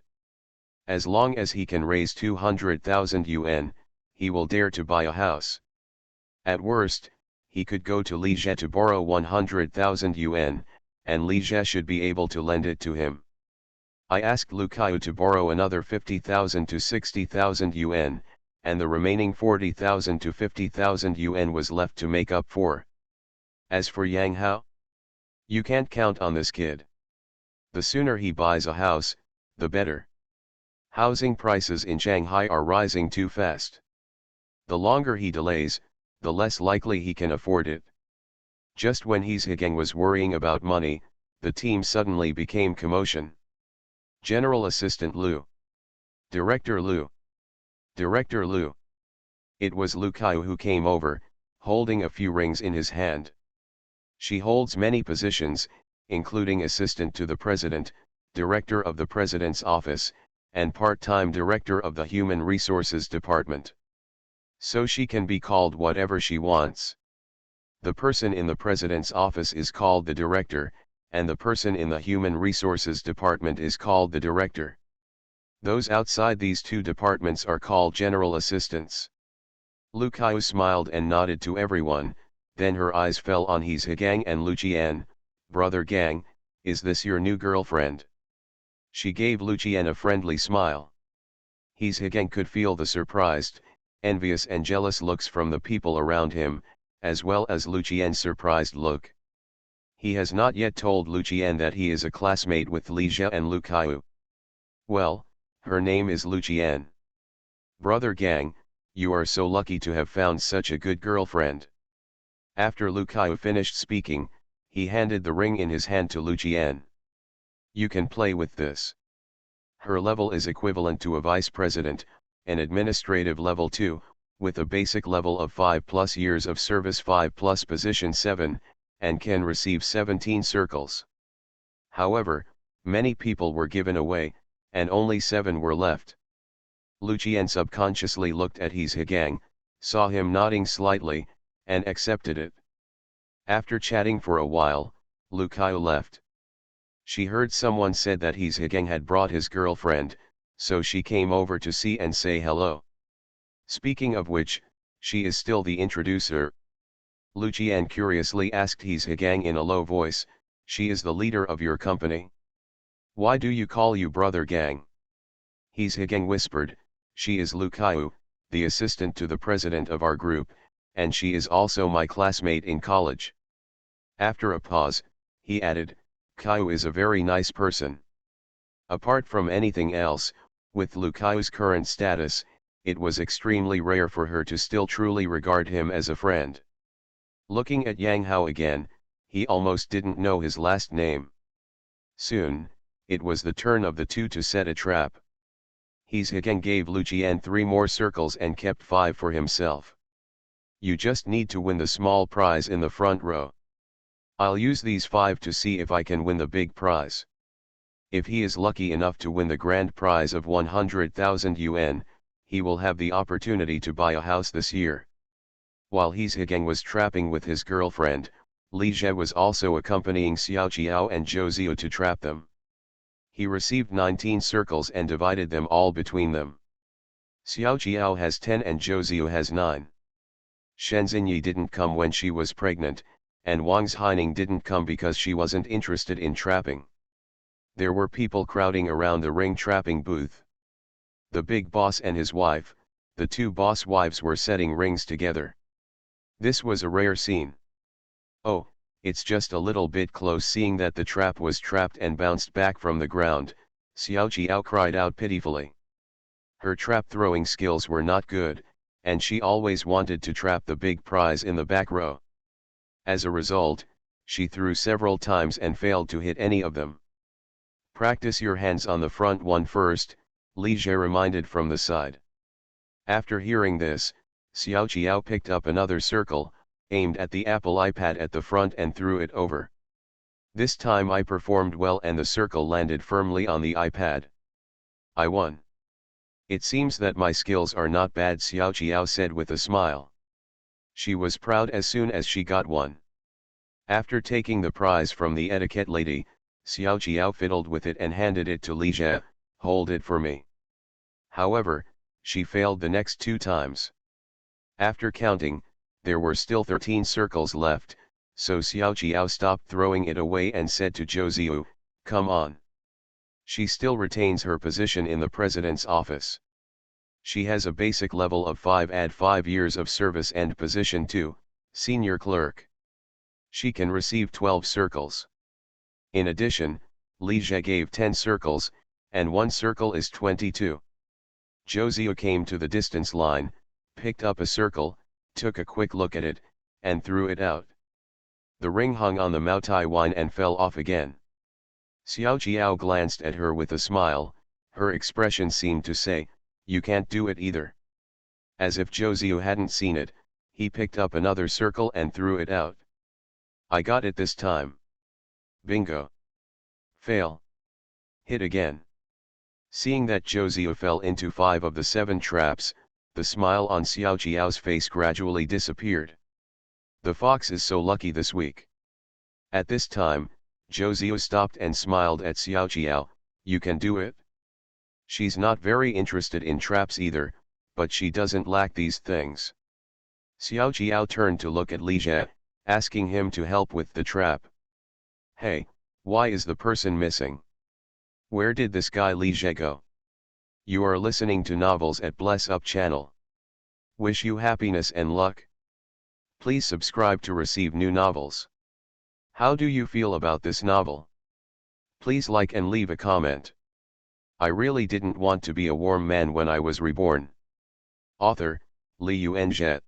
As long as he can raise 200,000 yuan, he will dare to buy a house. At worst, he could go to Li Jie to borrow 100,000 yuan, and Li Jie should be able to lend it to him. I asked Lu Kaiu to borrow another 50,000 to 60,000 yuan, and the remaining 40,000 to 50,000 yuan was left to make up for. As for Yang Hao, you can't count on this kid. The sooner he buys a house, the better. Housing prices in Shanghai are rising too fast. The longer he delays, the less likely he can afford it. Just when He Zhigang was worrying about money, the team suddenly became commotion. General Assistant Lu. Director Lu. Director Lu. It was Lu Kaiu who came over, holding a few rings in his hand. She holds many positions, including assistant to the president, director of the president's office, and part-time director of the human resources department. So she can be called whatever she wants. The person in the president's office is called the director, and the person in the human resources department is called the director. Those outside these two departments are called general assistants. Lu Kaiu smiled and nodded to everyone, then her eyes fell on his Gang and Lucian. Brother Gang, is this your new girlfriend? She gave Lucian a friendly smile. His Gang could feel the surprised, envious and jealous looks from the people around him, as well as Lucian's surprised look. He has not yet told Lucian that he is a classmate with Li Jie and Lu Kaiu. Well, her name is Lucian. Brother Gang, you are so lucky to have found such a good girlfriend. After Lu Kaiu finished speaking, he handed the ring in his hand to Lucian. You can play with this. Her level is equivalent to a vice president, an administrative level 2, with a basic level of 5+ years of service 5+ position 7, and can receive 17 circles. However, many people were given away, and only 7 were left. Lucian subconsciously looked at his Gang, saw him nodding slightly, and accepted it. After chatting for a while, Lu Kaiu left. She heard someone said that his Gang had brought his girlfriend, so she came over to see and say hello. Speaking of which, she is still the introducer. Lucian curiously asked his Gang in a low voice, she is the leader of your company? Why do you call you Brother Gang? His Gang whispered, she is Lu Kaiu, the assistant to the president of our group, and she is also my classmate in college. After a pause, he added, Kaiu is a very nice person. Apart from anything else, with Lu Kaiu's current status, it was extremely rare for her to still truly regard him as a friend. Looking at Yang Hao again, he almost didn't know his last name. Soon, it was the turn of the two to set a trap. His Gang gave Lucian 3 more circles and kept 5 for himself. You just need to win the small prize in the front row. I'll use these 5 to see if I can win the big prize. If he is lucky enough to win the grand prize of 100,000 yuan, he will have the opportunity to buy a house this year. While his Gang was trapping with his girlfriend, Li Jie was also accompanying Xiao Jiao and Zhou Ziyu to trap them. He received 19 circles and divided them all between them. Xiao Jiao has 10 and Zhou Ziyu has 9. Shen Xinyi didn't come when she was pregnant, and Wang Haining didn't come because she wasn't interested in trapping. There were people crowding around the ring trapping booth. The big boss and his wife, the 2 boss wives were setting rings together. This was a rare scene. Oh, it's just a little bit close. Seeing that the trap was trapped and bounced back from the ground, Xiao Jiao cried out pitifully. Her trap throwing skills were not good, and she always wanted to trap the big prize in the back row. As a result, she threw several times and failed to hit any of them. Practice your hands on the front one first, Li Jie reminded from the side. After hearing this, Xiao Jiao picked up another circle, aimed at the Apple iPad at the front and threw it over. This time I performed well and the circle landed firmly on the iPad. I won. It seems that my skills are not bad, Xiao Jiao said with a smile. She was proud as soon as she got one. After taking the prize from the etiquette lady, Xiao Jiao fiddled with it and handed it to Li Jie, hold it for me. However, she failed the next 2 times. After counting, there were still 13 circles left, so Xiao Jiao stopped throwing it away and said to Zhou Ziyu, come on. She still retains her position in the president's office. She has a basic level of 5, add 5 years of service and position 2, senior clerk. She can receive 12 circles. In addition, Li Jie gave 10 circles, and 1 circle is 22. Zhou Ziyu came to the distance line, picked up a circle, took a quick look at it, and threw it out. The ring hung on the Maotai wine and fell off again. Xiao Jiao glanced at her with a smile, her expression seemed to say, you can't do it either. As if Zhou Ziyu hadn't seen it, he picked up another circle and threw it out. I got it this time. Bingo. Fail. Hit again. Seeing that Zhou Ziyu fell into 5 of the 7 traps, The smile on Xiao Jiao's face gradually disappeared. The fox is so lucky this week. At this time, Zhou Ziu stopped and smiled at Xiao Jiao. You can do it? She's not very interested in traps either, but she doesn't lack these things. Xiao Jiao turned to look at Li Jie, asking him to help with the trap. Hey, why is the person missing? Where did this guy Li Jie go? You are listening to Novels at Bless Up channel. Wish you happiness and luck. Please subscribe to receive new novels. How do you feel about this novel? Please like and leave a comment. I really didn't want to be a warm man when I was reborn. Author, Li Yuanzhe.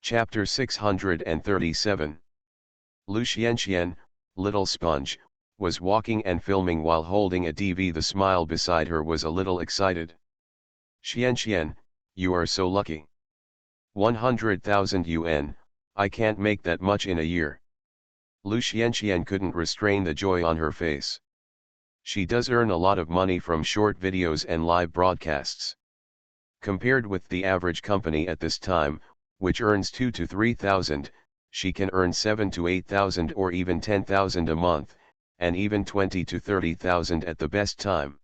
Chapter 637. Lu Xianxian, Little Sponge, was walking and filming while holding a DV. The smile beside her was a little excited. Xianxian, you are so lucky. 100,000 yuan, I can't make that much in a year. Lu Xianxian couldn't restrain the joy on her face. She does earn a lot of money from short videos and live broadcasts. Compared with the average company at this time, which earns 2 to 3,000, she can earn 7 to 8,000 or even 10,000 a month, and even 20 to 30,000 at the best time.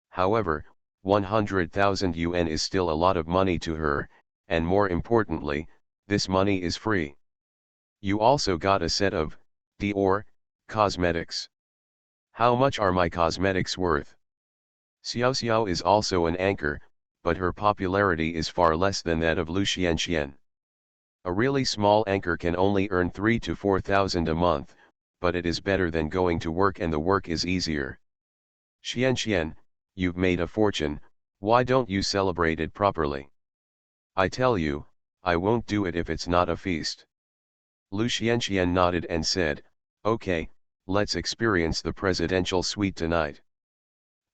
However, 100,000 yuan is still a lot of money to her, and more importantly, this money is free. You also got a set of Dior cosmetics. How much are my cosmetics worth? Xiao Xiao is also an anchor, but her popularity is far less than that of Lu Xianxian. A really small anchor can only earn 3 to 4,000 a month, but it is better than going to work, and the work is easier. Xianxian, you've made a fortune, why don't you celebrate it properly? I tell you, I won't do it if it's not a feast. Lu Xianxian nodded and said, okay, let's experience the presidential suite tonight.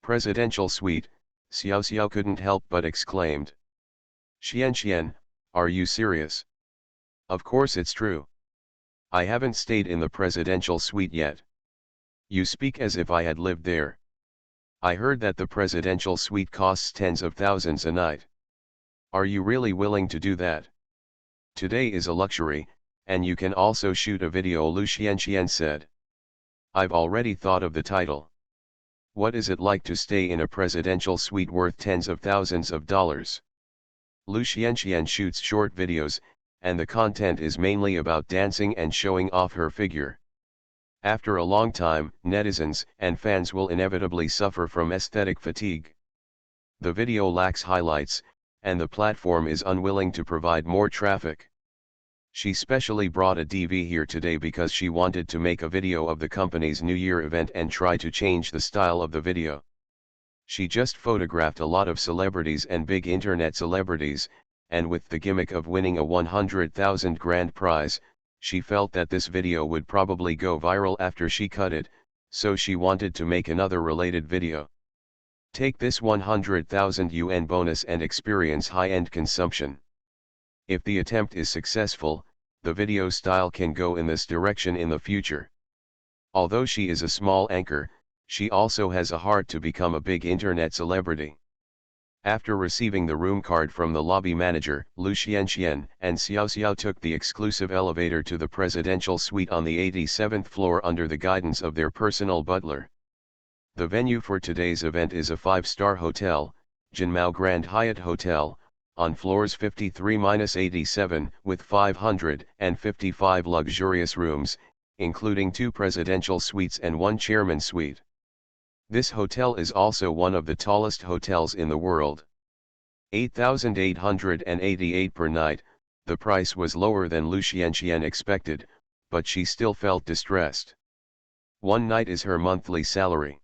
Presidential suite, Xiao Xiao couldn't help but exclaimed. Xianxian, are you serious? Of course it's true. I haven't stayed in the presidential suite yet. You speak as if I had lived there. I heard that the presidential suite costs tens of thousands a night. Are you really willing to do that? Today is a luxury, and you can also shoot a video, Lu Xianxian said. I've already thought of the title. What is it like to stay in a presidential suite worth tens of thousands of dollars? Lu Xianxian shoots short videos, and the content is mainly about dancing and showing off her figure. After a long time, netizens and fans will inevitably suffer from aesthetic fatigue. The video lacks highlights, and the platform is unwilling to provide more traffic. She specially brought a DV here today because she wanted to make a video of the company's New Year event and try to change the style of the video. She just photographed a lot of celebrities and big internet celebrities, and with the gimmick of winning a 100,000 grand prize, she felt that this video would probably go viral after she cut it, so she wanted to make another related video. Take this 100,000 yuan bonus and experience high-end consumption. If the attempt is successful, the video style can go in this direction in the future. Although she is a small anchor, she also has a heart to become a big internet celebrity. After receiving the room card from the lobby manager, Lu Xianxian and Xiao Xiao took the exclusive elevator to the presidential suite on the 87th floor under the guidance of their personal butler. The venue for today's event is a 5-star hotel, Jinmao Grand Hyatt Hotel, on floors 53-87, with 555 luxurious rooms, including 2 presidential suites and 1 chairman suite. This hotel is also one of the tallest hotels in the world. 8,888 per night. The price was lower than Lu Xianxian expected, but she still felt distressed. 1 night is her monthly salary.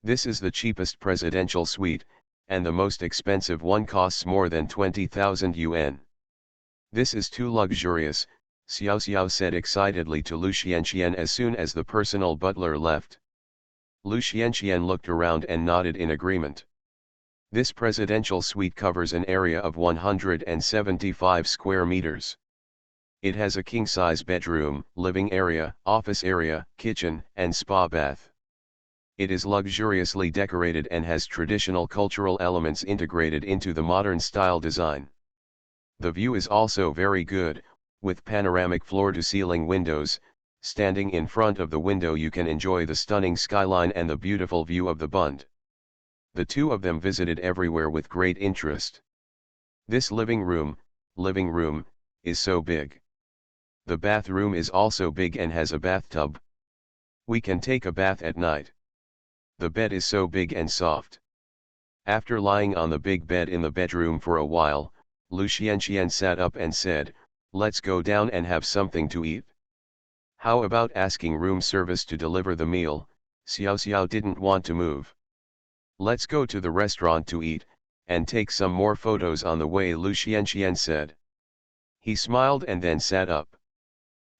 This is the cheapest presidential suite, and the most expensive one costs more than 20,000 yuan. This is too luxurious, Xiao Xiao said excitedly to Lu Xianxian as soon as the personal butler left. Lu Xianxian looked around and nodded in agreement. This presidential suite covers an area of 175 square meters. It has a king-size bedroom, living area, office area, kitchen, and spa bath. It is luxuriously decorated and has traditional cultural elements integrated into the modern style design. The view is also very good, with panoramic floor-to-ceiling windows. Standing in front of the window you can enjoy the stunning skyline and the beautiful view of the Bund. The two of them visited everywhere with great interest. This living room, is so big. The bathroom is also big and has a bathtub. We can take a bath at night. The bed is so big and soft. After lying on the big bed in the bedroom for a while, Lu Xianxian sat up and said, "Let's go down and have something to eat." How about asking room service to deliver the meal? Xiao Xiao didn't want to move. "Let's go to the restaurant to eat, and take some more photos on the way," Lu Xianxian said. He smiled and then sat up.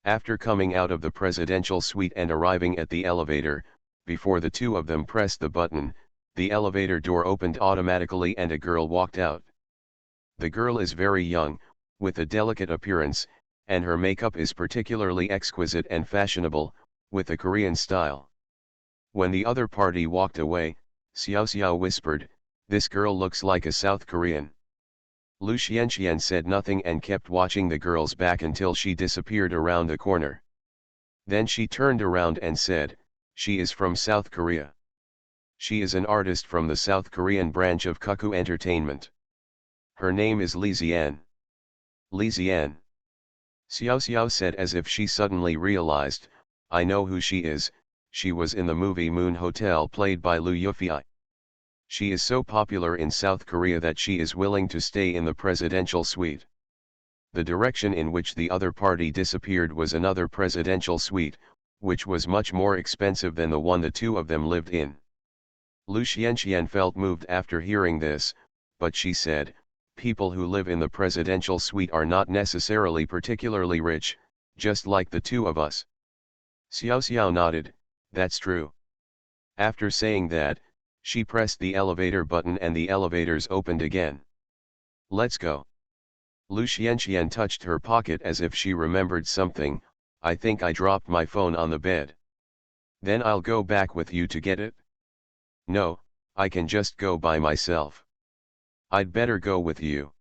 After coming out of the presidential suite and arriving at the elevator, before the two of them pressed the button, the elevator door opened automatically and a girl walked out. The girl is very young, with a delicate appearance, and her makeup is particularly exquisite and fashionable, with a Korean style. When the other party walked away, Xiao Xiao whispered, "This girl looks like a South Korean." Lu Xianxian said nothing and kept watching the girl's back until she disappeared around the corner. Then she turned around and said, "She is from South Korea. She is an artist from the South Korean branch of Cuckoo Entertainment. Her name is Li Zian." Li Zian. Xiao Xiao said as if she suddenly realized, "I know who she is. She was in the movie Moon Hotel played by Liu Yufei. She is so popular in South Korea that she is willing to stay in the presidential suite." The direction in which the other party disappeared was another presidential suite, which was much more expensive than the one the two of them lived in. Lu Xianxian felt moved after hearing this, but she said, "People who live in the presidential suite are not necessarily particularly rich, just like the two of us." Xiao Xiao nodded, "That's true." After saying that, she pressed the elevator button and the elevators opened again. "Let's go." Lu Xianxian touched her pocket as if she remembered something. "I think I dropped my phone on the bed." "Then I'll go back with you to get it." "No, I can just go by myself." "I'd better go with you."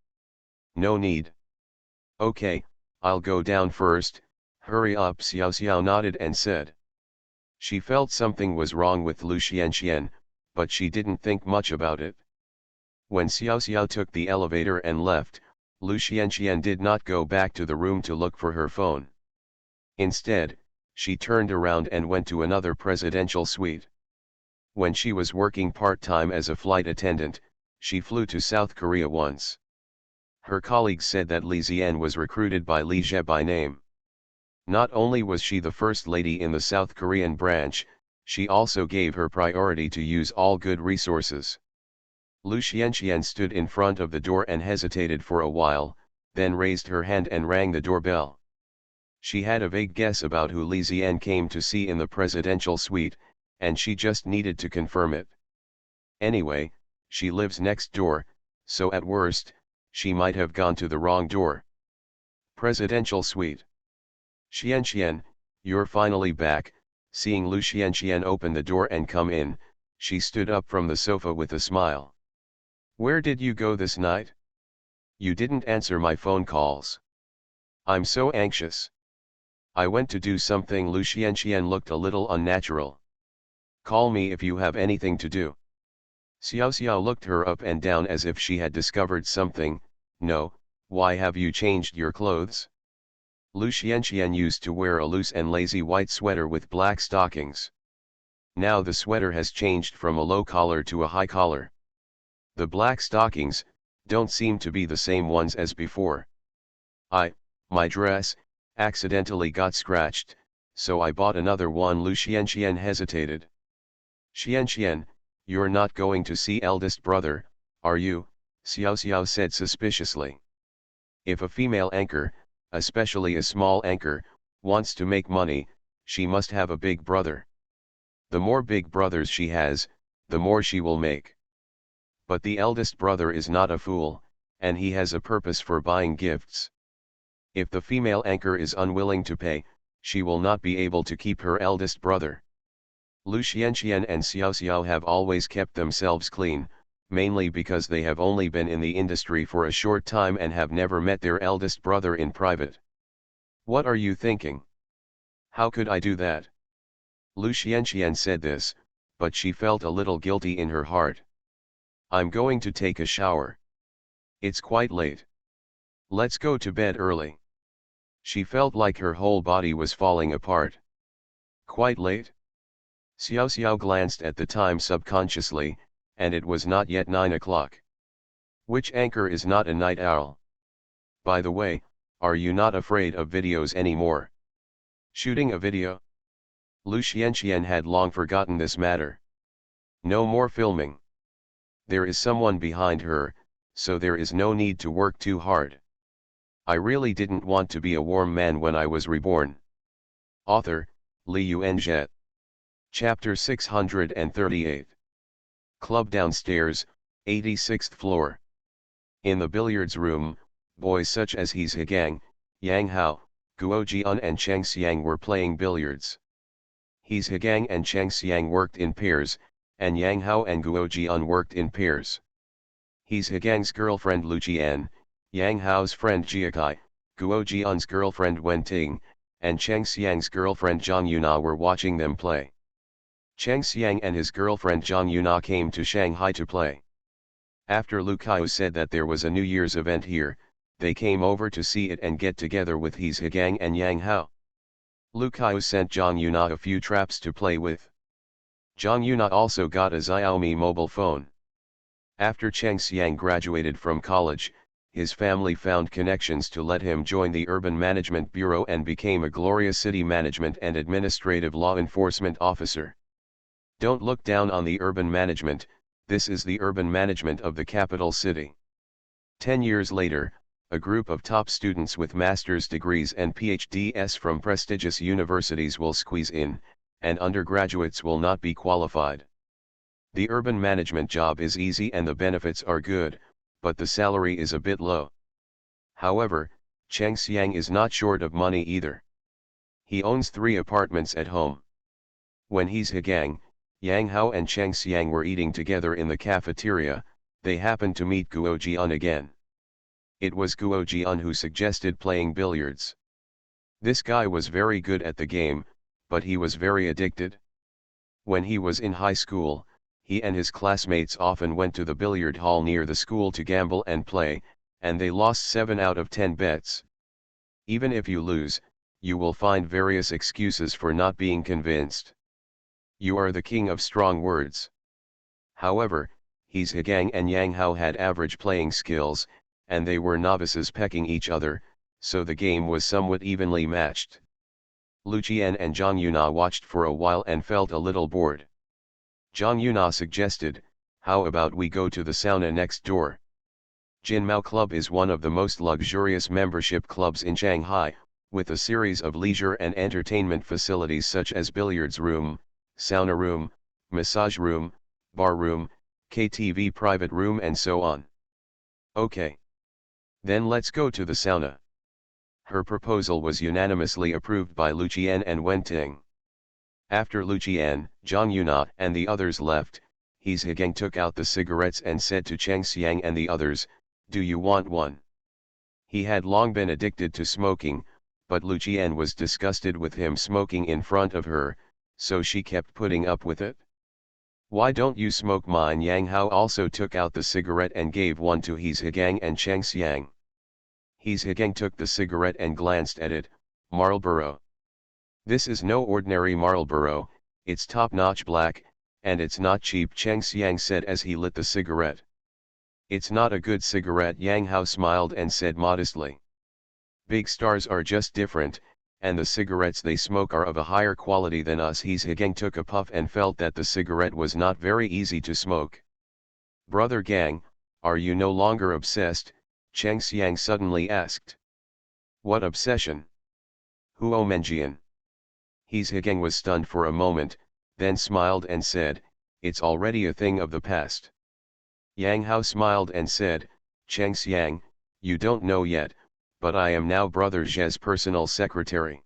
"No need." "Okay, I'll go down first, hurry up." Xiao Xiao nodded and said. She felt something was wrong with Lu Xianxian, but she didn't think much about it. When Xiao Xiao took the elevator and left, Lu Xianxian did not go back to the room to look for her phone. Instead, she turned around and went to another presidential suite. When she was working part-time as a flight attendant, she flew to South Korea once. Her colleagues said that Li Zian was recruited by Li Zhe by name. Not only was she the first lady in the South Korean branch, she also gave her priority to use all good resources. Lu Xianxian stood in front of the door and hesitated for a while, then raised her hand and rang the doorbell. She had a vague guess about who Li Zian came to see in the presidential suite, and she just needed to confirm it. Anyway, she lives next door, so at worst, she might have gone to the wrong door. Presidential suite. "Xianxian, you're finally back." Seeing Lu Xianxian open the door and come in, she stood up from the sofa with a smile. "Where did you go this night? You didn't answer my phone calls. I'm so anxious." "I went to do something." Lu Xianxian looked a little unnatural. "Call me if you have anything to do." Xiao Xiao looked her up and down as if she had discovered something. "No, why have you changed your clothes?" Lu Xianxian used to wear a loose and lazy white sweater with black stockings. Now the sweater has changed from a low collar to a high collar. The black stockings don't seem to be the same ones as before. My dress accidentally got scratched, so I bought another one." Lu Xianxian hesitated. "Xianxian, you're not going to see eldest brother, are you?" Xiao Xiao said suspiciously. If a female anchor, especially a small anchor, wants to make money, she must have a big brother. The more big brothers she has, the more she will make. But the eldest brother is not a fool, and he has a purpose for buying gifts. If the female anchor is unwilling to pay, she will not be able to keep her eldest brother. Lu Xianxian and Xiao Xiao have always kept themselves clean, mainly because they have only been in the industry for a short time and have never met their eldest brother in private. What are you thinking? How could I do that? Lu Xianxian said this, but she felt a little guilty in her heart. I'm going to take a shower. It's quite late. Let's go to bed early. She felt like her whole body was falling apart. Quite late? Xiao Xiao glanced at the time subconsciously, and it was not yet 9 o'clock. Which anchor is not a night owl? By the way, are you not afraid of videos anymore? Shooting a video? Lu Xianxian had long forgotten this matter. No more filming. There is someone behind her, so there is no need to work too hard. I really didn't want to be a warm man when I was reborn. Author, Li Yuanzhe. Chapter 638. Club downstairs, 86th floor. In the billiards room, boys such as He Zhigang, Yang Hao, Guo Jian and Cheng Xiang were playing billiards. He Zhigang and Cheng Xiang worked in pairs, and Yang Hao and Guo Jian worked in pairs. He Zhigang's girlfriend Lu Jian, Yang Hao's friend Jiakai, Guo Jian's girlfriend Wen Ting, and Cheng Xiang's girlfriend Zhang Yuna were watching them play. Cheng Xiang and his girlfriend Zhang Yuna came to Shanghai to play. After Lu Kaiu said that there was a New Year's event here, they came over to see it and get together with He Zhigang and Yang Hao. Lu Kaiu sent Zhang Yuna a few traps to play with. Zhang Yuna also got a Xiaomi mobile phone. After Cheng Xiang graduated from college, his family found connections to let him join the Urban Management Bureau and became a Glorious City Management and Administrative Law Enforcement Officer. Don't look down on the urban management, this is the urban management of the capital city. 10 years later, a group of top students with master's degrees and PhDs from prestigious universities will squeeze in, and undergraduates will not be qualified. The urban management job is easy and the benefits are good, but the salary is a bit low. However, Cheng Xiang is not short of money either. He owns 3 apartments at home. When He Zhigang, Yang Hao and Cheng Xiang were eating together in the cafeteria, they happened to meet Guo Jian again. It was Guo Jian who suggested playing billiards. This guy was very good at the game, but he was very addicted. When he was in high school, he and his classmates often went to the billiard hall near the school to gamble and play, and they lost 7 out of 10 bets. Even if you lose, you will find various excuses for not being convinced. You are the king of strong words. However, He Zhigang and Yang Hao had average playing skills, and they were novices pecking each other, so the game was somewhat evenly matched. Lu Jian and Zhang Yuna watched for a while and felt a little bored. Zhang Yuna suggested, how about we go to the sauna next door? Jinmao Club is one of the most luxurious membership clubs in Shanghai, with a series of leisure and entertainment facilities such as billiards room, sauna room, massage room, bar room, KTV private room and so on. Okay. Then let's go to the sauna. Her proposal was unanimously approved by Lu Jian and Wen Ting. After Lu Jian, Zhang Yuna and the others left, He Zhigang took out the cigarettes and said to Cheng Xiang and the others, "Do you want one?" He had long been addicted to smoking, but Lu Jian was disgusted with him smoking in front of her, so she kept putting up with it. "Why don't you smoke mine?" Yang Hao also took out the cigarette and gave one to He Zhigang and Cheng Xiang. He Zhigang took the cigarette and glanced at it. "Marlboro. This is no ordinary Marlboro, it's top-notch black, and it's not cheap," Cheng Xiang said as he lit the cigarette. "It's not a good cigarette," Yang Hao smiled and said modestly. "Big stars are just different, and the cigarettes they smoke are of a higher quality than us." He Zhigang took a puff and felt that the cigarette was not very easy to smoke. "Brother Gang, are you no longer obsessed?" Cheng Xiang suddenly asked. "What obsession?" "Huo Menjian." He Zhigang was stunned for a moment, then smiled and said, "It's already a thing of the past." Yang Hao smiled and said, "Cheng Xiang, you don't know yet, but I am now Brother Zhe's personal secretary."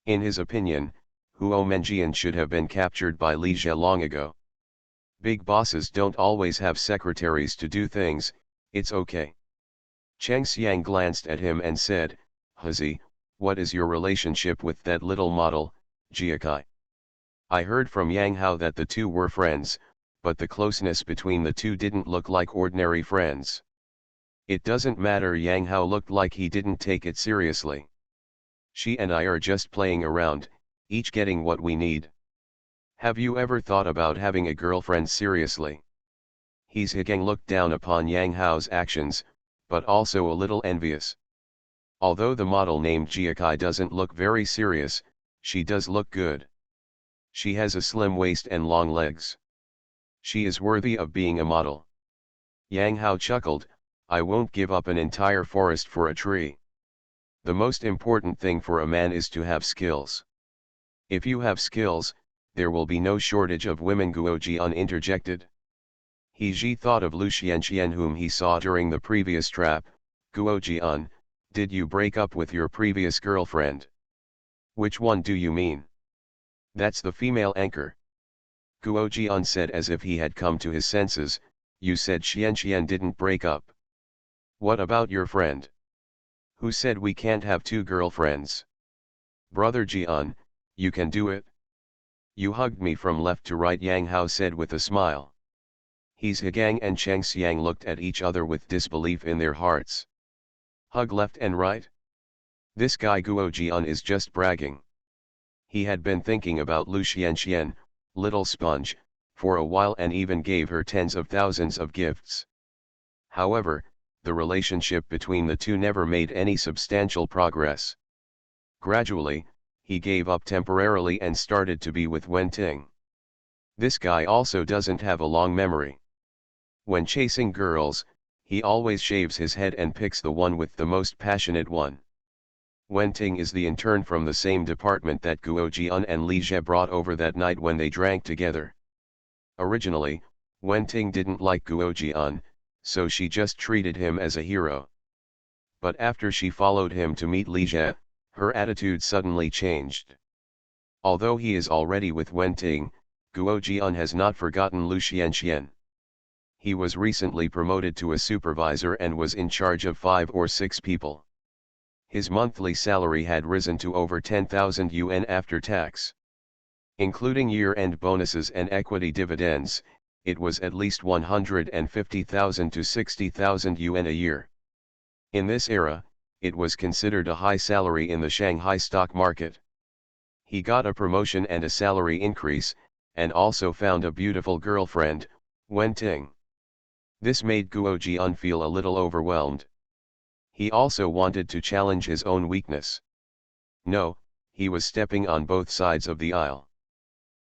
In his opinion, Huo Menjian should have been captured by Li Jie long ago. Big bosses don't always have secretaries to do things, it's okay. Cheng Xiang glanced at him and said, Huzi, what is your relationship with that little model, Jiakai? I heard from Yang Hao that the two were friends, but the closeness between the two didn't look like ordinary friends. It doesn't matter, Yang Hao looked like he didn't take it seriously. She and I are just playing around, each getting what we need. Have you ever thought about having a girlfriend seriously? He's Higang looked down upon Yang Hao's actions, but also a little envious. Although the model named Jiakai doesn't look very serious, she does look good. She has a slim waist and long legs. She is worthy of being a model. Yang Hao chuckled, I won't give up an entire forest for a tree. The most important thing for a man is to have skills. If you have skills, there will be no shortage of women, Guo Jian interjected. He Ji thought of Lu Xianxian whom he saw during the previous trap. Guo Jian, did you break up with your previous girlfriend? Which one do you mean? That's the female anchor. Guo Jian said as if he had come to his senses, you said Xianxian didn't break up. What about your friend? Who said we can't have two girlfriends? Brother Jian, you can do it. You hugged me from left to right, Yang Hao said with a smile. He's Higang and Cheng Xiang looked at each other with disbelief in their hearts. Hug left and right? This guy Guo Jian is just bragging. He had been thinking about Lu Xianxian, little sponge, for a while and even gave her tens of thousands of gifts. However, the relationship between the two never made any substantial progress. Gradually, he gave up temporarily and started to be with Wen Ting. This guy also doesn't have a long memory. When chasing girls, he always shaves his head and picks the one with the most passionate one. Wen Ting is the intern from the same department that Guo Jian and Li Jie brought over that night when they drank together. Originally, Wen Ting didn't like Guo Jian, so she just treated him as a hero. But after she followed him to meet Li Jie, her attitude suddenly changed. Although he is already with Wen Ting, Guo Jian has not forgotten Lu Xianxian. He was recently promoted to a supervisor and was in charge of 5 or 6 people. His monthly salary had risen to over 10,000 yuan after tax. Including year-end bonuses and equity dividends, it was at least 150,000 to 60,000 yuan a year. In this era, it was considered a high salary in the Shanghai stock market. He got a promotion and a salary increase, and also found a beautiful girlfriend, Wen Ting. This made Guo Jian feel a little overwhelmed. He also wanted to challenge his own weakness. No, he was stepping on both sides of the aisle.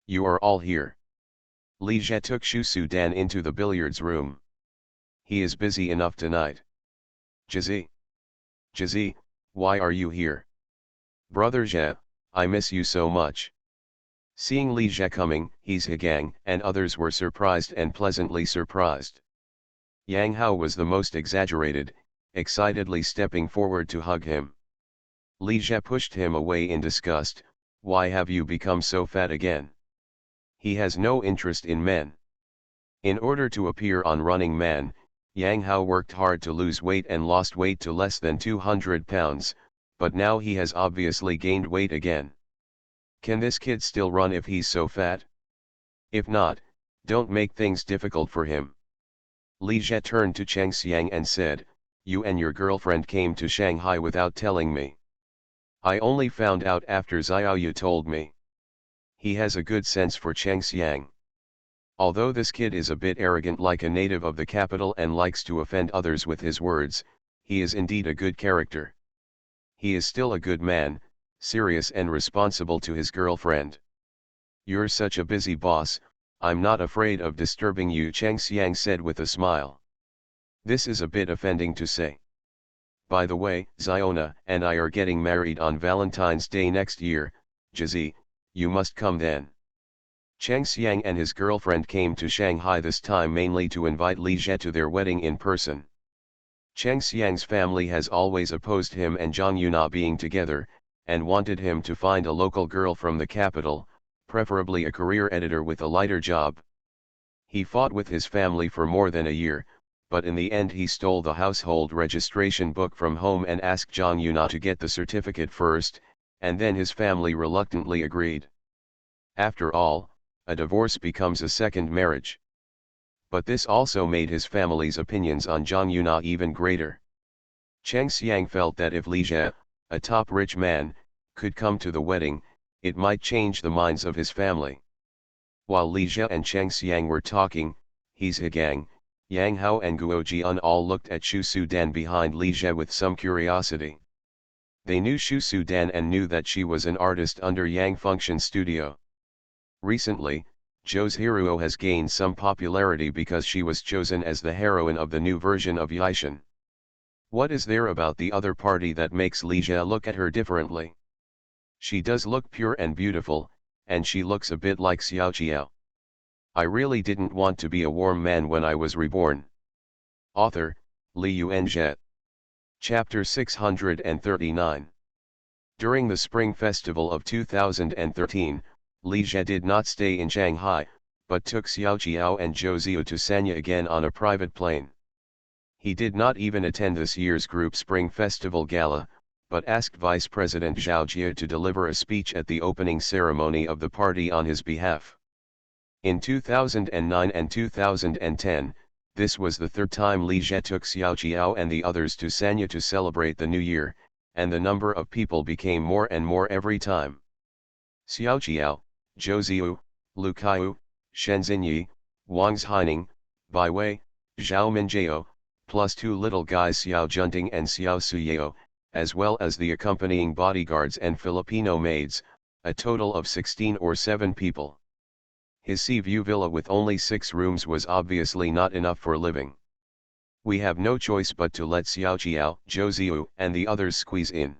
You are all here. Li Jie took Shu Sudan into the billiards room. He is busy enough tonight. Jizi. Jizi, why are you here? Brother Jie, I miss you so much. Seeing Li Jie coming, He's Higang and others were surprised and pleasantly surprised. Yang Hao was the most exaggerated, excitedly stepping forward to hug him. Li Jie pushed him away in disgust. Why have you become so fat again? He has no interest in men. In order to appear on Running Man, Yang Hao worked hard to lose weight and lost weight to less than 200 pounds, but now he has obviously gained weight again. Can this kid still run if he's so fat? If not, don't make things difficult for him. Li Jie turned to Cheng Xiang and said, you and your girlfriend came to Shanghai without telling me. I only found out after Xiaoyu told me. He has a good sense for Cheng Xiang. Although this kid is a bit arrogant like a native of the capital and likes to offend others with his words, he is indeed a good character. He is still a good man, serious and responsible to his girlfriend. You're such a busy boss, I'm not afraid of disturbing you, Cheng Xiang said with a smile. This is a bit offending to say. By the way, Ziona and I are getting married on Valentine's Day next year, Jizi, you must come then. Cheng Xiang and his girlfriend came to Shanghai this time mainly to invite Li Jie to their wedding in person. Cheng Xiang's family has always opposed him and Zhang Yuna being together, and wanted him to find a local girl from the capital, preferably a career editor with a lighter job. He fought with his family for more than a year, but in the end he stole the household registration book from home and asked Zhang Yuna to get the certificate first, and then his family reluctantly agreed. After all, a divorce becomes a second marriage. But this also made his family's opinions on Zhang Yuna even greater. Cheng Xiang felt that if Li Jie, a top rich man, could come to the wedding, it might change the minds of his family. While Li Jie and Cheng Xiang were talking, He Zhigang, Yang Hao and Guo Jian all looked at Xu Sudan behind Li Jie with some curiosity. They knew Xu Sudan and knew that she was an artist under Yang Function Studio. Recently, Zhou's Hiruo has gained some popularity because she was chosen as the heroine of the new version of Yaishan. What is there about the other party that makes Li Jie look at her differently? She does look pure and beautiful, and she looks a bit like Xiao Qiao. I really didn't want to be a warm man when I was reborn. Author, Li Yuanjie. Chapter 639. During the Spring Festival of 2013, Li Jie did not stay in Shanghai, but took Xiao Qiao and Zhou Ziyu to Sanya again on a private plane. He did not even attend this year's Group Spring Festival Gala, but asked Vice President Zhao Jie to deliver a speech at the opening ceremony of the party on his behalf. In 2009 and 2010, this was the third time Li Jie took Xiao Qiao and the others to Sanya to celebrate the new year, and the number of people became more and more every time. Xiao Qiao, Zhou Ziyu, Lu Kaiyu, Shen Xinyi, Wang Zhaining, Bai Wei, Zhao Minjiao, plus two little guys Xiao Junting and Xiao Suyao, as well as the accompanying bodyguards and Filipino maids, a total of 16 or 7 people. His sea view villa with only 6 rooms was obviously not enough for living. We have no choice but to let Xiao Qiao, Zhou Ziyu, and the others squeeze in.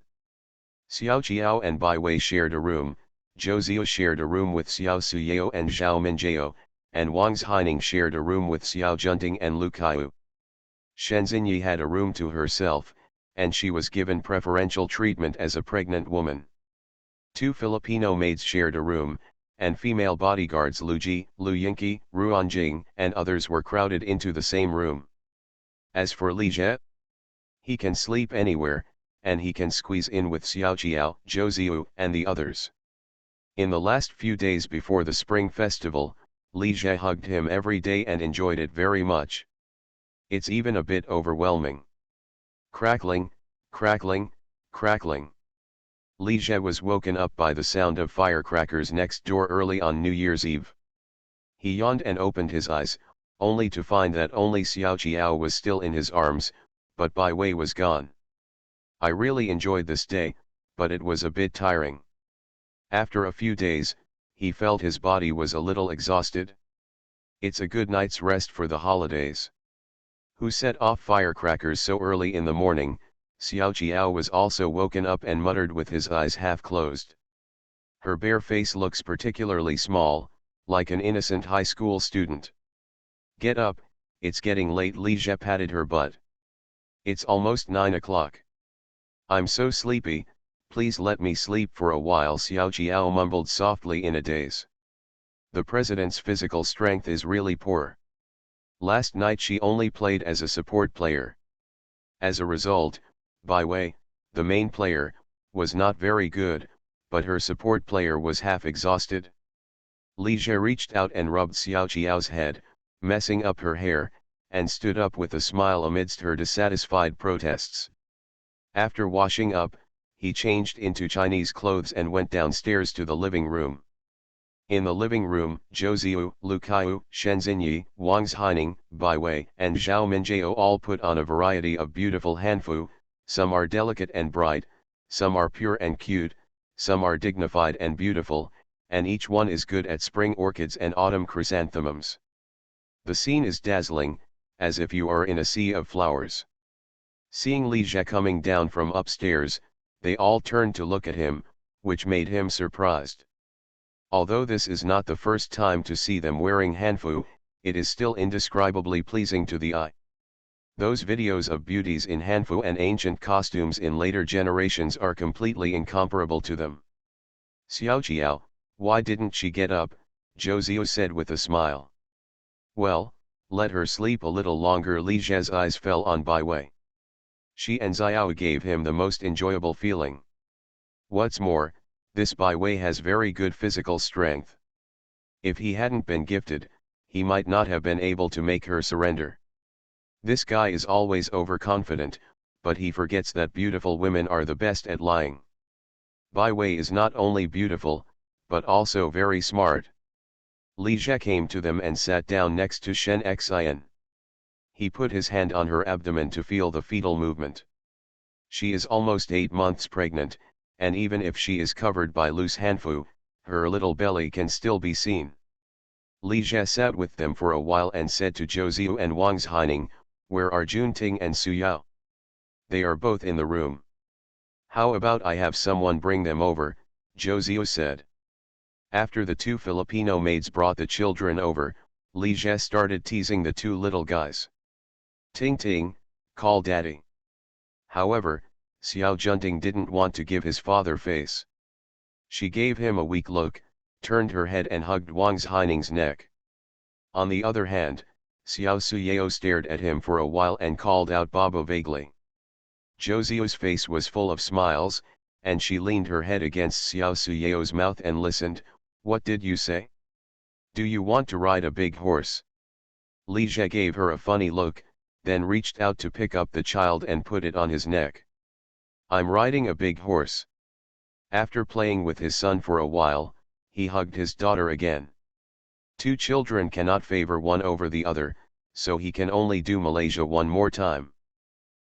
Xiao Qiao and Bai Wei shared a room, Zhou Ziyu shared a room with Xiao Suyao and Zhao Minjiao, and Wang Zhaining shared a room with Xiao Junting and Lu Kaiyu. Shen Xinyi had a room to herself, and she was given preferential treatment as a pregnant woman. 2 Filipino maids shared a room, and female bodyguards Lu Ji, Lu Yingqi, Ruan Jing, and others were crowded into the same room. As for Li Jie, he can sleep anywhere, and he can squeeze in with Xiao Qiao, Zhou Ziyu, and the others. In the last few days before the Spring Festival, Li Jie hugged him every day and enjoyed it very much. It's even a bit overwhelming. Crackling, crackling, crackling. Li Jie was woken up by the sound of firecrackers next door early on New Year's Eve. He yawned and opened his eyes, only to find that only Xiao Qiao was still in his arms, but Bai Wei was gone. I really enjoyed this day, but it was a bit tiring. After a few days, he felt his body was a little exhausted. It's a good night's rest for the holidays. Who set off firecrackers so early in the morning? Xiao Qiao was also woken up and muttered with his eyes half closed. Her bare face looks particularly small, like an innocent high school student. Get up, it's getting late. Li Jie patted her butt. It's almost 9 o'clock. I'm so sleepy, please let me sleep for a while, Xiao Qiao mumbled softly in a daze. The president's physical strength is really poor. Last night she only played as a support player. As a result, Bai Wei, the main player, was not very good, but her support player was half exhausted. Li Jie reached out and rubbed Xiao Qiao's head, messing up her hair, and stood up with a smile amidst her dissatisfied protests. After washing up, he changed into Chinese clothes and went downstairs to the living room. In the living room, Zhou Ziyu, Lu Kaiyu, Shen Xinyi, Wang Zhaining, Bai Wei, and Zhao Minjiao all put on a variety of beautiful hanfu. Some are delicate and bright, some are pure and cute, some are dignified and beautiful, and each one is good at spring orchids and autumn chrysanthemums. The scene is dazzling, as if you are in a sea of flowers. Seeing Li Jie coming down from upstairs, they all turned to look at him, which made him surprised. Although this is not the first time to see them wearing hanfu, it is still indescribably pleasing to the eye. Those videos of beauties in Hanfu and ancient costumes in later generations are completely incomparable to them. Xiao Qiao, why didn't she get up? Zhou Ziu said with a smile. Well, let her sleep a little longer. Li Zhe's eyes fell on Bai Wei. She and Xiao gave him the most enjoyable feeling. What's more, this Bai Wei has very good physical strength. If he hadn't been gifted, he might not have been able to make her surrender. This guy is always overconfident, but he forgets that beautiful women are the best at lying. Bai Wei is not only beautiful, but also very smart. Li Zhe came to them and sat down next to Shen Xian. He put his hand on her abdomen to feel the fetal movement. She is almost 8 months pregnant, and even if she is covered by loose hanfu, her little belly can still be seen. Li Zhe sat with them for a while and said to Zhou Ziu and Wang Haining, "Where are Junting and Su Yao?" "They are both in the room." "How about I have someone bring them over?" Zhou Ziu said. After the 2 Filipino maids brought the children over, Li Zhe started teasing the 2 little guys. "Ting Ting, call daddy." However, Xiao Junting didn't want to give his father face. She gave him a weak look, turned her head and hugged Wang Haining's neck. On the other hand, Xiao Suyao stared at him for a while and called out Baba vaguely. Zhou Ziu's face was full of smiles, and she leaned her head against Xiao Suyao's mouth and listened. "What did you say? Do you want to ride a big horse?" Li Zhe gave her a funny look, then reached out to pick up the child and put it on his neck. "I'm riding a big horse." After playing with his son for a while, he hugged his daughter again. 2 children cannot favor one over the other, so he can only do Malaysia one more time.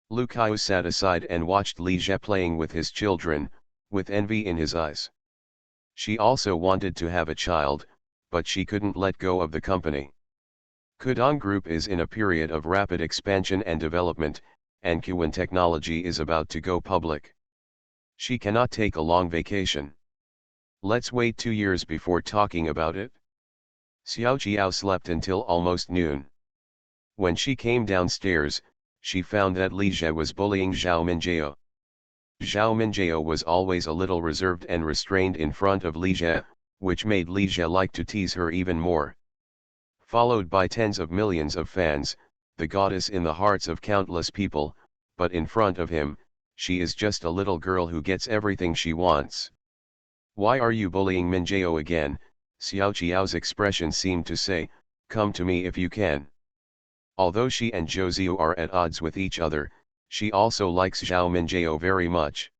Lu Kaiu sat aside and watched Li Zhe playing with his children, with envy in his eyes. She also wanted to have a child, but she couldn't let go of the company. Kudong Group is in a period of rapid expansion and development, and Kuan technology is about to go public. She cannot take a long vacation. Let's wait 2 years before talking about it. Xiao Qiao slept until almost noon. When she came downstairs, she found that Li Zhe was bullying Zhao Minjiao. Zhao Minjiao was always a little reserved and restrained in front of Li Zhe, which made Li Zhe like to tease her even more. Followed by tens of millions of fans, the goddess in the hearts of countless people, but in front of him, she is just a little girl who gets everything she wants. "Why are you bullying Minjiao again?" Xiao Qiao's expression seemed to say, "Come to me if you can." Although she and Zhou Ziu are at odds with each other, she also likes Zhao Minjiao very much.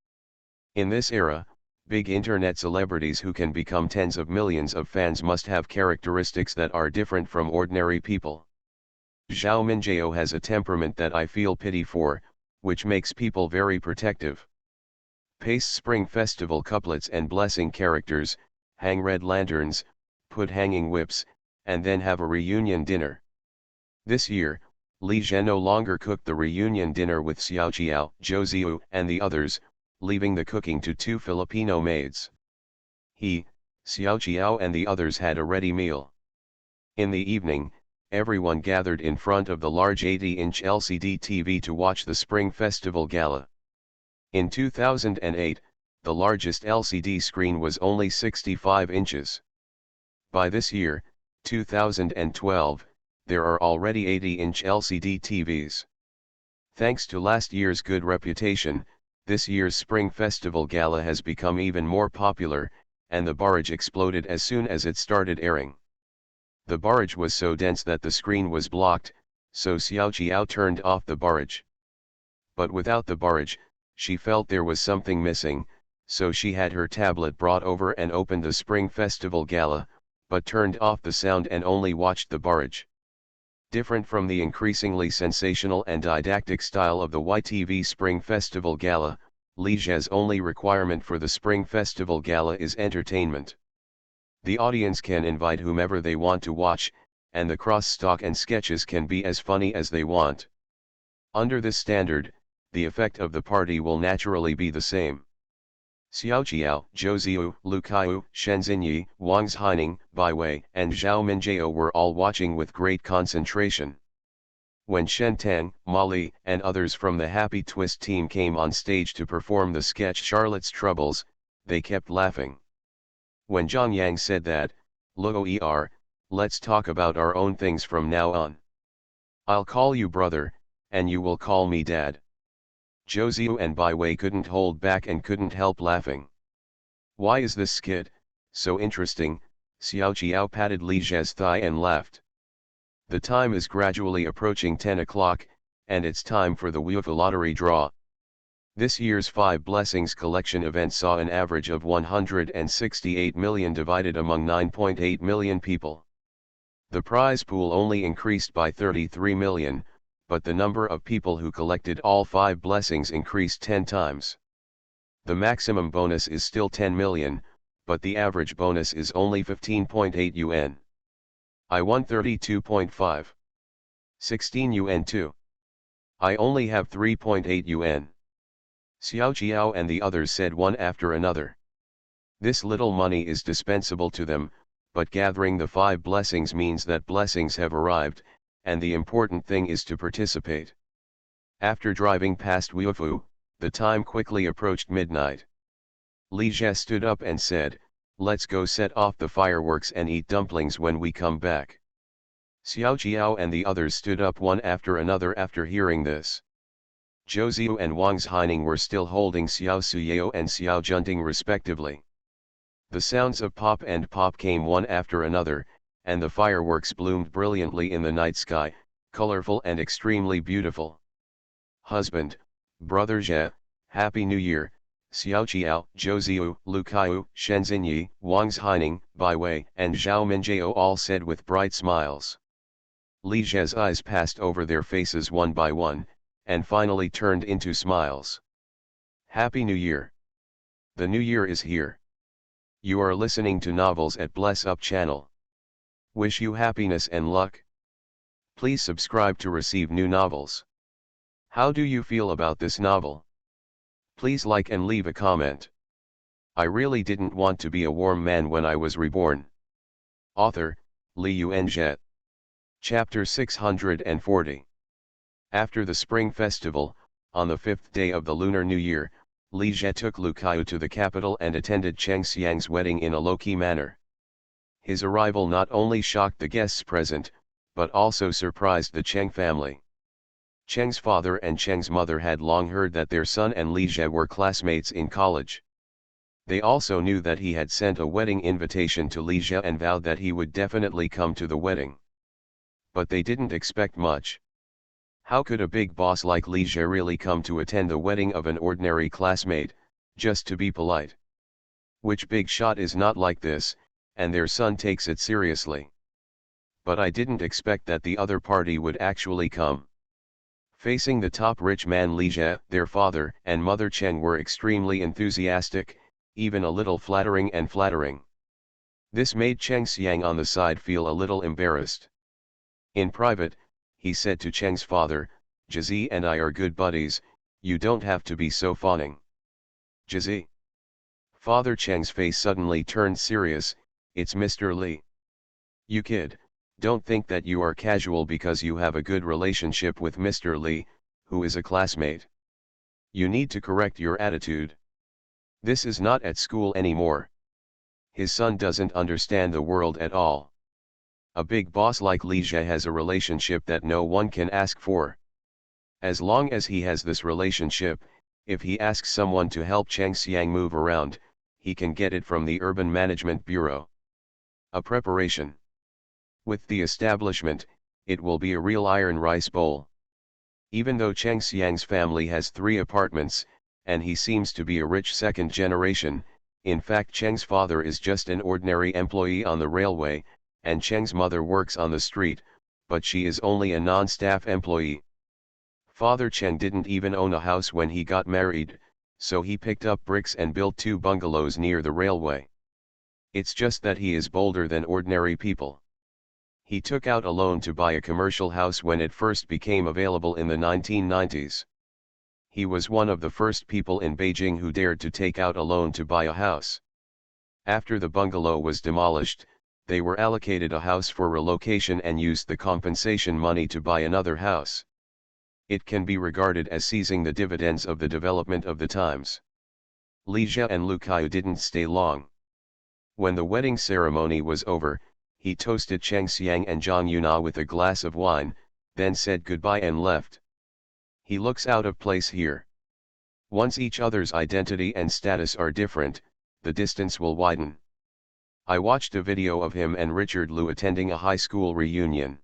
In this era, big internet celebrities who can become tens of millions of fans must have characteristics that are different from ordinary people. Zhao Minjiao has a temperament that I feel pity for, which makes people very protective. Paste Spring Festival couplets and blessing characters, hang red lanterns, put hanging whips, and then have a reunion dinner. This year, Li Zhe no longer cooked the reunion dinner with Xiao Qiao, Zhou Ziu, and the others, leaving the cooking to 2 Filipino maids. He, Xiao Qiao and the others had a ready meal. In the evening, everyone gathered in front of the large 80-inch LCD TV to watch the Spring Festival Gala. In 2008, the largest LCD screen was only 65 inches. By this year, 2012, there are already 80-inch LCD TVs. Thanks to last year's good reputation, this year's Spring Festival Gala has become even more popular, and the barrage exploded as soon as it started airing. The barrage was so dense that the screen was blocked, so Xiao Qiao turned off the barrage. But without the barrage, she felt there was something missing, so she had her tablet brought over and opened the Spring Festival Gala, but turned off the sound and only watched the barrage. Different from the increasingly sensational and didactic style of the YTV Spring Festival Gala, Li Zhe's only requirement for the Spring Festival Gala is entertainment. The audience can invite whomever they want to watch, and the cross-talk and sketches can be as funny as they want. Under this standard, the effect of the party will naturally be the same. Xiao Qiao, Zhou Ziu, Lu Kaiu, Shen Xinyi, Wang Haining, Bai Wei, and Zhao Minjiao were all watching with great concentration. When Shen Tang, Molly, and others from the Happy Twist team came on stage to perform the sketch Charlotte's Troubles, they kept laughing. When Zhang Yang said that, let's talk about our own things from now on. I'll call you brother, and you will call me dad. Zhou Ziyu and Bai Wei couldn't hold back and couldn't help laughing. Why is this skit so interesting? Xiao Qiao patted Li Zhe's thigh and laughed. The time is gradually approaching 10 o'clock, and it's time for the Wufu lottery draw. This year's 5 Blessings collection event saw an average of 168 million divided among 9.8 million people. The prize pool only increased by 33 million, but the number of people who collected all 5 blessings increased 10 times. The maximum bonus is still 10 million, but the average bonus is only 15.8 yuan. I won 32.5. 16 yuan too. I only have 3.8 yuan. Xiao Qiao and the others said one after another. This little money is dispensable to them, but gathering the 5 blessings means that blessings have arrived, and the important thing is to participate. After driving past Wufu, the time quickly approached midnight. Li Zhe stood up and said, "Let's go set off the fireworks and eat dumplings when we come back." Xiao Qiao and the others stood up one after another after hearing this. Zhou Ziyu and Wang Haining were still holding Xiao Suyeo and Xiao Junting respectively. The sounds of pop and pop came one after another, and the fireworks bloomed brilliantly in the night sky, colorful and extremely beautiful. Husband, brother Zhe, Happy New Year, Xiao Qiao, Zhou Ziyu, Lu Kaiyu, Shen Xinyi, Wang Haining, Bai Wei, and Zhao Minjiao all said with bright smiles. Li Zhe's eyes passed over their faces one by one, and finally turned into smiles. Happy New Year! The New Year is here. You are listening to Novels at Bless Up channel. Wish you happiness and luck. Please subscribe to receive new novels. How do you feel about this novel? Please like and leave a comment. I really didn't want to be a warm man when I was reborn. Author, Li Yuanzhe. Chapter 640. After the Spring Festival, on the 5th day of the Lunar New Year, Li Zhe took Lu Kaiyu to the capital and attended Cheng Xiang's wedding in a low-key manner. His arrival not only shocked the guests present, but also surprised the Cheng family. Cheng's father and Cheng's mother had long heard that their son and Li Zhe were classmates in college. They also knew that he had sent a wedding invitation to Li Zhe and vowed that he would definitely come to the wedding. But they didn't expect much. How could a big boss like Li Zhe really come to attend the wedding of an ordinary classmate, just to be polite? Which big shot is not like this, and their son takes it seriously? But I didn't expect that the other party would actually come. Facing the top rich man Li Zhe, their father and mother Cheng were extremely enthusiastic, even a little flattering. This made Cheng Xiang on the side feel a little embarrassed. In private, he said to Cheng's father, "Jizi and I are good buddies, you don't have to be so fawning." "Jizi?" Father Cheng's face suddenly turned serious. "It's Mr. Li. You kid, don't think that you are casual because you have a good relationship with Mr. Li, who is a classmate. You need to correct your attitude. This is not at school anymore. His son doesn't understand the world at all. A big boss like Li Zhe has a relationship that no one can ask for. As long as he has this relationship, if he asks someone to help Cheng Xiang move around, he can get it from the Urban Management Bureau. A preparation. With the establishment, it will be a real iron rice bowl. Even though Cheng Xiang's family has 3 apartments, and he seems to be a rich second generation, in fact Cheng's father is just an ordinary employee on the railway, and Cheng's mother works on the street, but she is only a non-staff employee. Father Cheng didn't even own a house when he got married, so he picked up bricks and built 2 bungalows near the railway. It's just that he is bolder than ordinary people. He took out a loan to buy a commercial house when it first became available in the 1990s. He was one of the first people in Beijing who dared to take out a loan to buy a house. After the bungalow was demolished, They were allocated a house for relocation and used the compensation money to buy another house. It can be regarded as seizing the dividends of the development of the times. Li Jia and Lu Kaiyu didn't stay long. When the wedding ceremony was over, he toasted Cheng Xiang and Zhang Yuna with a glass of wine, then said goodbye and left. He looks out of place here. Once each other's identity and status are different, the distance will widen. I watched a video of him and Richard Liu attending a high school reunion.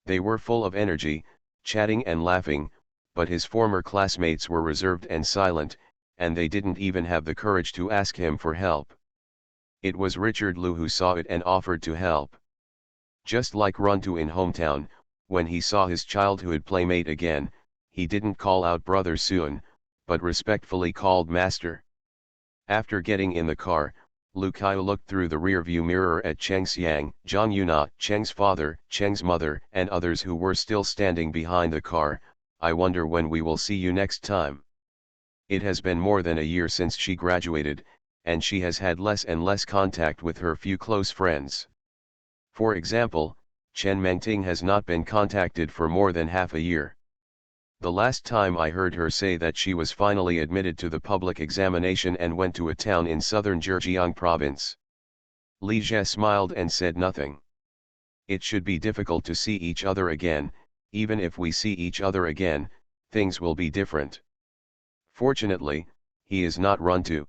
They were full of energy, chatting and laughing, but his former classmates were reserved and silent, and they didn't even have the courage to ask him for help. It was Richard Liu who saw it and offered to help. Just like Runtu in Hometown, when he saw his childhood playmate again, he didn't call out Brother Suan, but respectfully called Master. After getting in the car, Lu Kaiyu looked through the rearview mirror at Cheng Xiang, Zhang Yuna, Cheng's father, Cheng's mother, and others who were still standing behind the car. I wonder when we will see you next time. It has been more than a year since she graduated, and she has had less and less contact with her few close friends. For example, Chen Mengting has not been contacted for more than half a year. The last time I heard her say that she was finally admitted to the public examination and went to a town in southern Zhejiang province. Li Jia smiled and said nothing. It should be difficult to see each other again. Even if we see each other again, things will be different. Fortunately, he is not Runtu.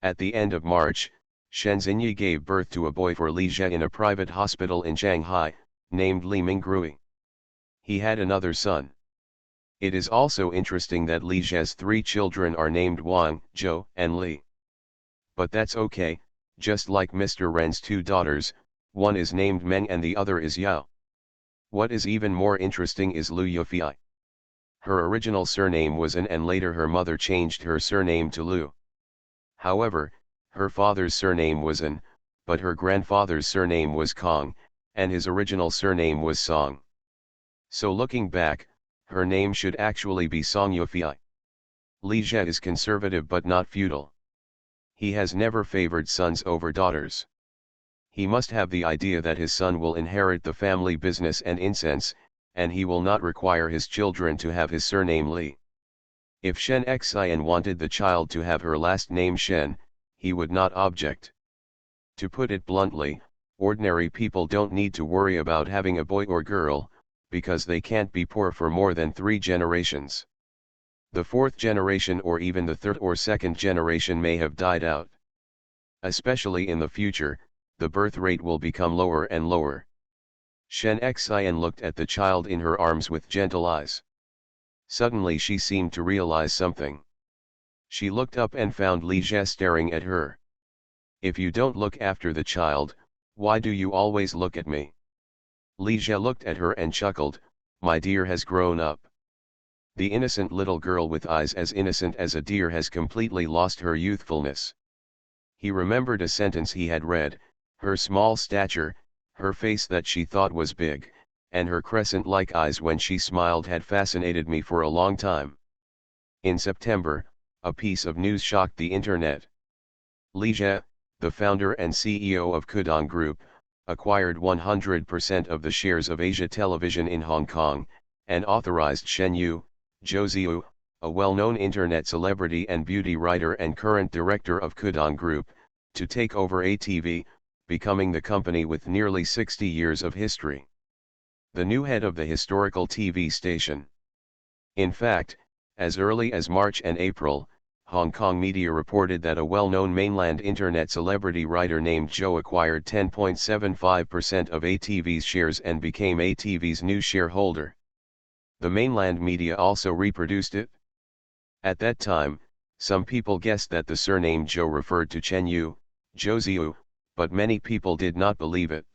At the end of March, Shen Xinyi gave birth to a boy for Li Jia in a private hospital in Shanghai, named Li Minggrui. He had another son. It is also interesting that Li Jia's 3 children are named Wang, Zhou, and Li. But that's okay, just like Mr. Ren's 2 daughters, one is named Meng and the other is Yao. What is even more interesting is Lu Yufei. Her original surname was An and later her mother changed her surname to Lu. However, her father's surname was An, but her grandfather's surname was Kong, and his original surname was Song. So looking back, her name should actually be Song Yufei. Li Jia is conservative but not feudal. He has never favored sons over daughters. He must have the idea that his son will inherit the family business and incense, and he will not require his children to have his surname Li. If Shen Xian wanted the child to have her last name Shen, he would not object. To put it bluntly, ordinary people don't need to worry about having a boy or girl, because they can't be poor for more than 3 generations. The 4th generation or even the 3rd or 2nd generation may have died out. Especially in the future, the birth rate will become lower and lower. Shen Xian looked at the child in her arms with gentle eyes. Suddenly she seemed to realize something. She looked up and found Li Jia staring at her. If you don't look after the child, why do you always look at me? Li Jia looked at her and chuckled, my dear has grown up. The innocent little girl with eyes as innocent as a deer has completely lost her youthfulness. He remembered a sentence he had read, her small stature, her face that she thought was big, and her crescent-like eyes when she smiled had fascinated me for a long time. In September, a piece of news shocked the internet. Li Jia, the founder and CEO of Kudong Group, acquired 100% of the shares of Asia Television in Hong Kong, and authorized Shen Yu, Zhou Ziyu, a well-known internet celebrity and beauty writer and current director of Kudong Group, to take over ATV, becoming the company with nearly 60 years of history. The new head of the historical TV station. In fact, as early as March and April, Hong Kong media reported that a well-known mainland internet celebrity writer named Zhou acquired 10.75% of ATV's shares and became ATV's new shareholder. The mainland media also reproduced it. At that time, some people guessed that the surname Zhou referred to Chen Yu, Zhou Ziyu, but many people did not believe it.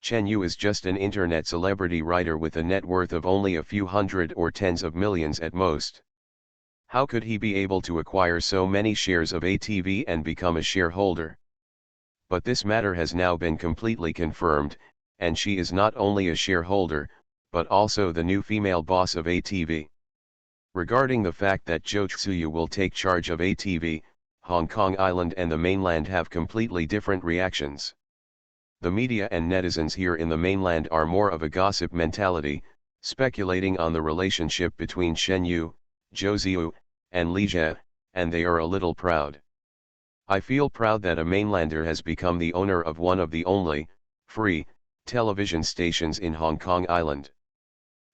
Chen Yu is just an internet celebrity writer with a net worth of only a few hundred or tens of millions at most. How could he be able to acquire so many shares of ATV and become a shareholder? But this matter has now been completely confirmed, and she is not only a shareholder, but also the new female boss of ATV. Regarding the fact that Zhou Tsuyu will take charge of ATV, Hong Kong Island and the mainland have completely different reactions. The media and netizens here in the mainland are more of a gossip mentality, speculating on the relationship between Shen Yu, Zhou Ziyu, and Li Jie, and they are a little proud. I feel proud that a mainlander has become the owner of one of the only, free, television stations in Hong Kong Island.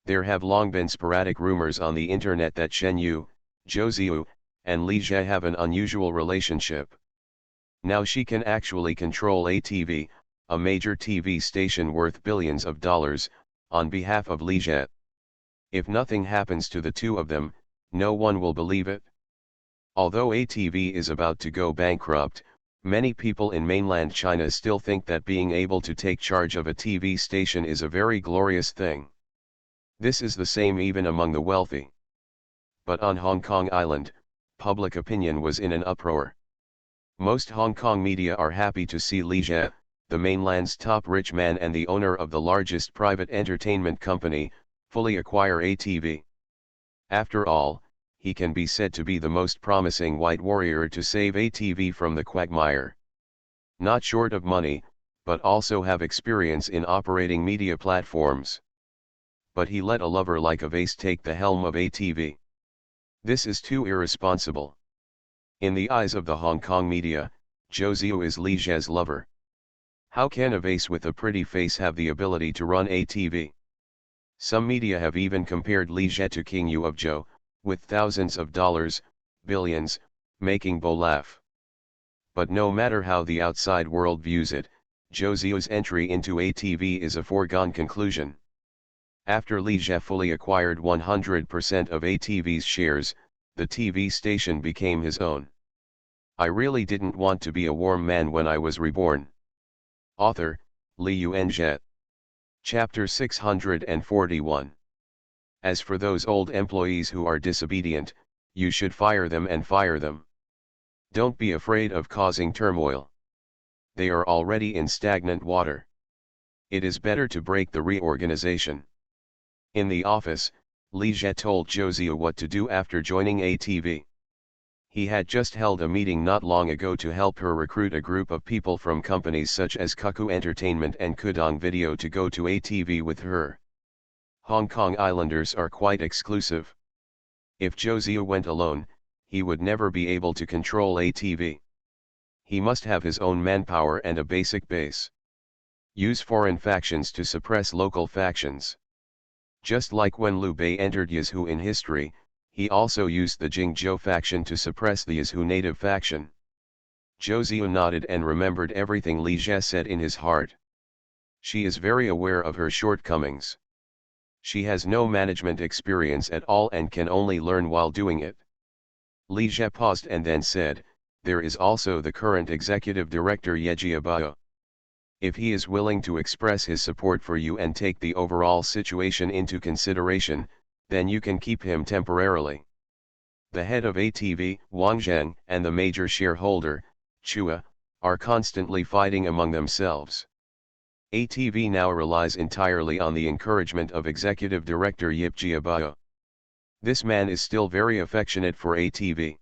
There have long been sporadic rumors on the internet that Shen Yu, Zhou Ziyu, and Li Jie have an unusual relationship. Now she can actually control ATV, a major TV station worth billions of dollars, on behalf of Li Jie. If nothing happens to the two of them, no one will believe it. Although ATV is about to go bankrupt, many people in mainland China still think that being able to take charge of a TV station is a very glorious thing. This is the same even among the wealthy. But on Hong Kong Island, public opinion was in an uproar. Most Hong Kong media are happy to see Li Jie, the mainland's top rich man and the owner of the largest private entertainment company, fully acquire ATV. After all, he can be said to be the most promising white warrior to save ATV from the quagmire. Not short of money, but also have experience in operating media platforms. But he let a lover like a vase take the helm of ATV. This is too irresponsible. In the eyes of the Hong Kong media, Zhou Ziyu is Li Jie's lover. How can a vase with a pretty face have the ability to run ATV? Some media have even compared Li Jie to King Yu of Zhou, with thousands of dollars, billions, making Bo laugh. But no matter how the outside world views it, Zhou Ziyu's entry into ATV is a foregone conclusion. After Li Jie fully acquired 100% of ATV's shares, the TV station became his own. I really didn't want to be a warm man when I was reborn. Author, Li Yuanzhe. Chapter 641. As for those old employees who are disobedient, you should fire them and fire them. Don't be afraid of causing turmoil. They are already in stagnant water. It is better to break the reorganization. In the office, Li Jie told Zhou Ziyu what to do after joining ATV. He had just held a meeting not long ago to help her recruit a group of people from companies such as Cuckoo Entertainment and Kudong Video to go to ATV with her. Hong Kong Islanders are quite exclusive. If Zhou Ziyu went alone, he would never be able to control ATV. He must have his own manpower and a basic base. Use foreign factions to suppress local factions. Just like when Liu Bei entered Yazhu in history, he also used the Jingzhou faction to suppress the Yazhu native faction. Zhou Ziyu nodded and remembered everything Li Jie said in his heart. She is very aware of her shortcomings. She has no management experience at all and can only learn while doing it. Li Jie paused and then said, "There is also the current executive director Ye Jiabao. If he is willing to express his support for you and take the overall situation into consideration, then you can keep him temporarily." The head of ATV, Wang Zheng, and the major shareholder, Chua, are constantly fighting among themselves. ATV now relies entirely on the encouragement of Executive Director Yip Jiabao. This man is still very affectionate for ATV.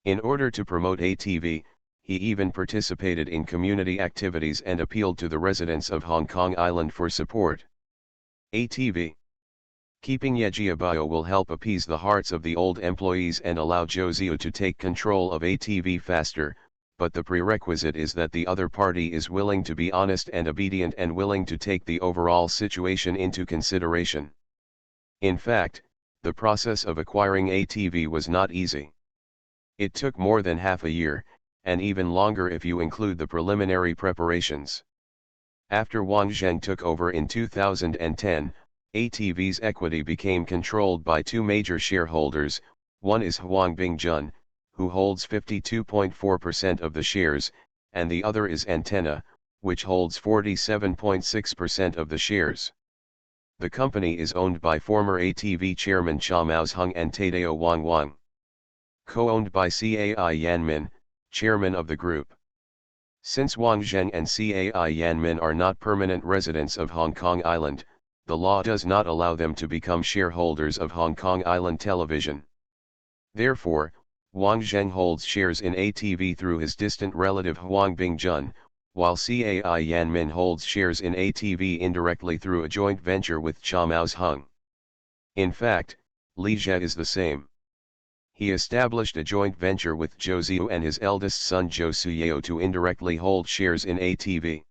In order to promote ATV, he even participated in community activities and appealed to the residents of Hong Kong Island for support. ATV. Keeping Ye Jiabao will help appease the hearts of the old employees and allow Zhou Ziyu to take control of ATV faster, but the prerequisite is that the other party is willing to be honest and obedient and willing to take the overall situation into consideration. In fact, the process of acquiring ATV was not easy. It took more than half a year, and even longer if you include the preliminary preparations. After Wang Zheng took over in 2010, ATV's equity became controlled by two major shareholders. One is Huang Bingjun, who holds 52.4% of the shares, and the other is Antenna, which holds 47.6% of the shares. The company is owned by former ATV chairman Cha Maozhong and Tadeo Wang, co-owned by Cai Yanmin, chairman of the group. Since Wang Zheng and Cai Yanmin are not permanent residents of Hong Kong Island, the law does not allow them to become shareholders of Hong Kong Island Television. Therefore, Wang Zheng holds shares in ATV through his distant relative Huang Bingjun, while Cai Yanmin holds shares in ATV indirectly through a joint venture with Cha Hung. In fact, Li Jie is the same. He established a joint venture with Zhou Ziyu and his eldest son Zhou Suyeo to indirectly hold shares in ATV.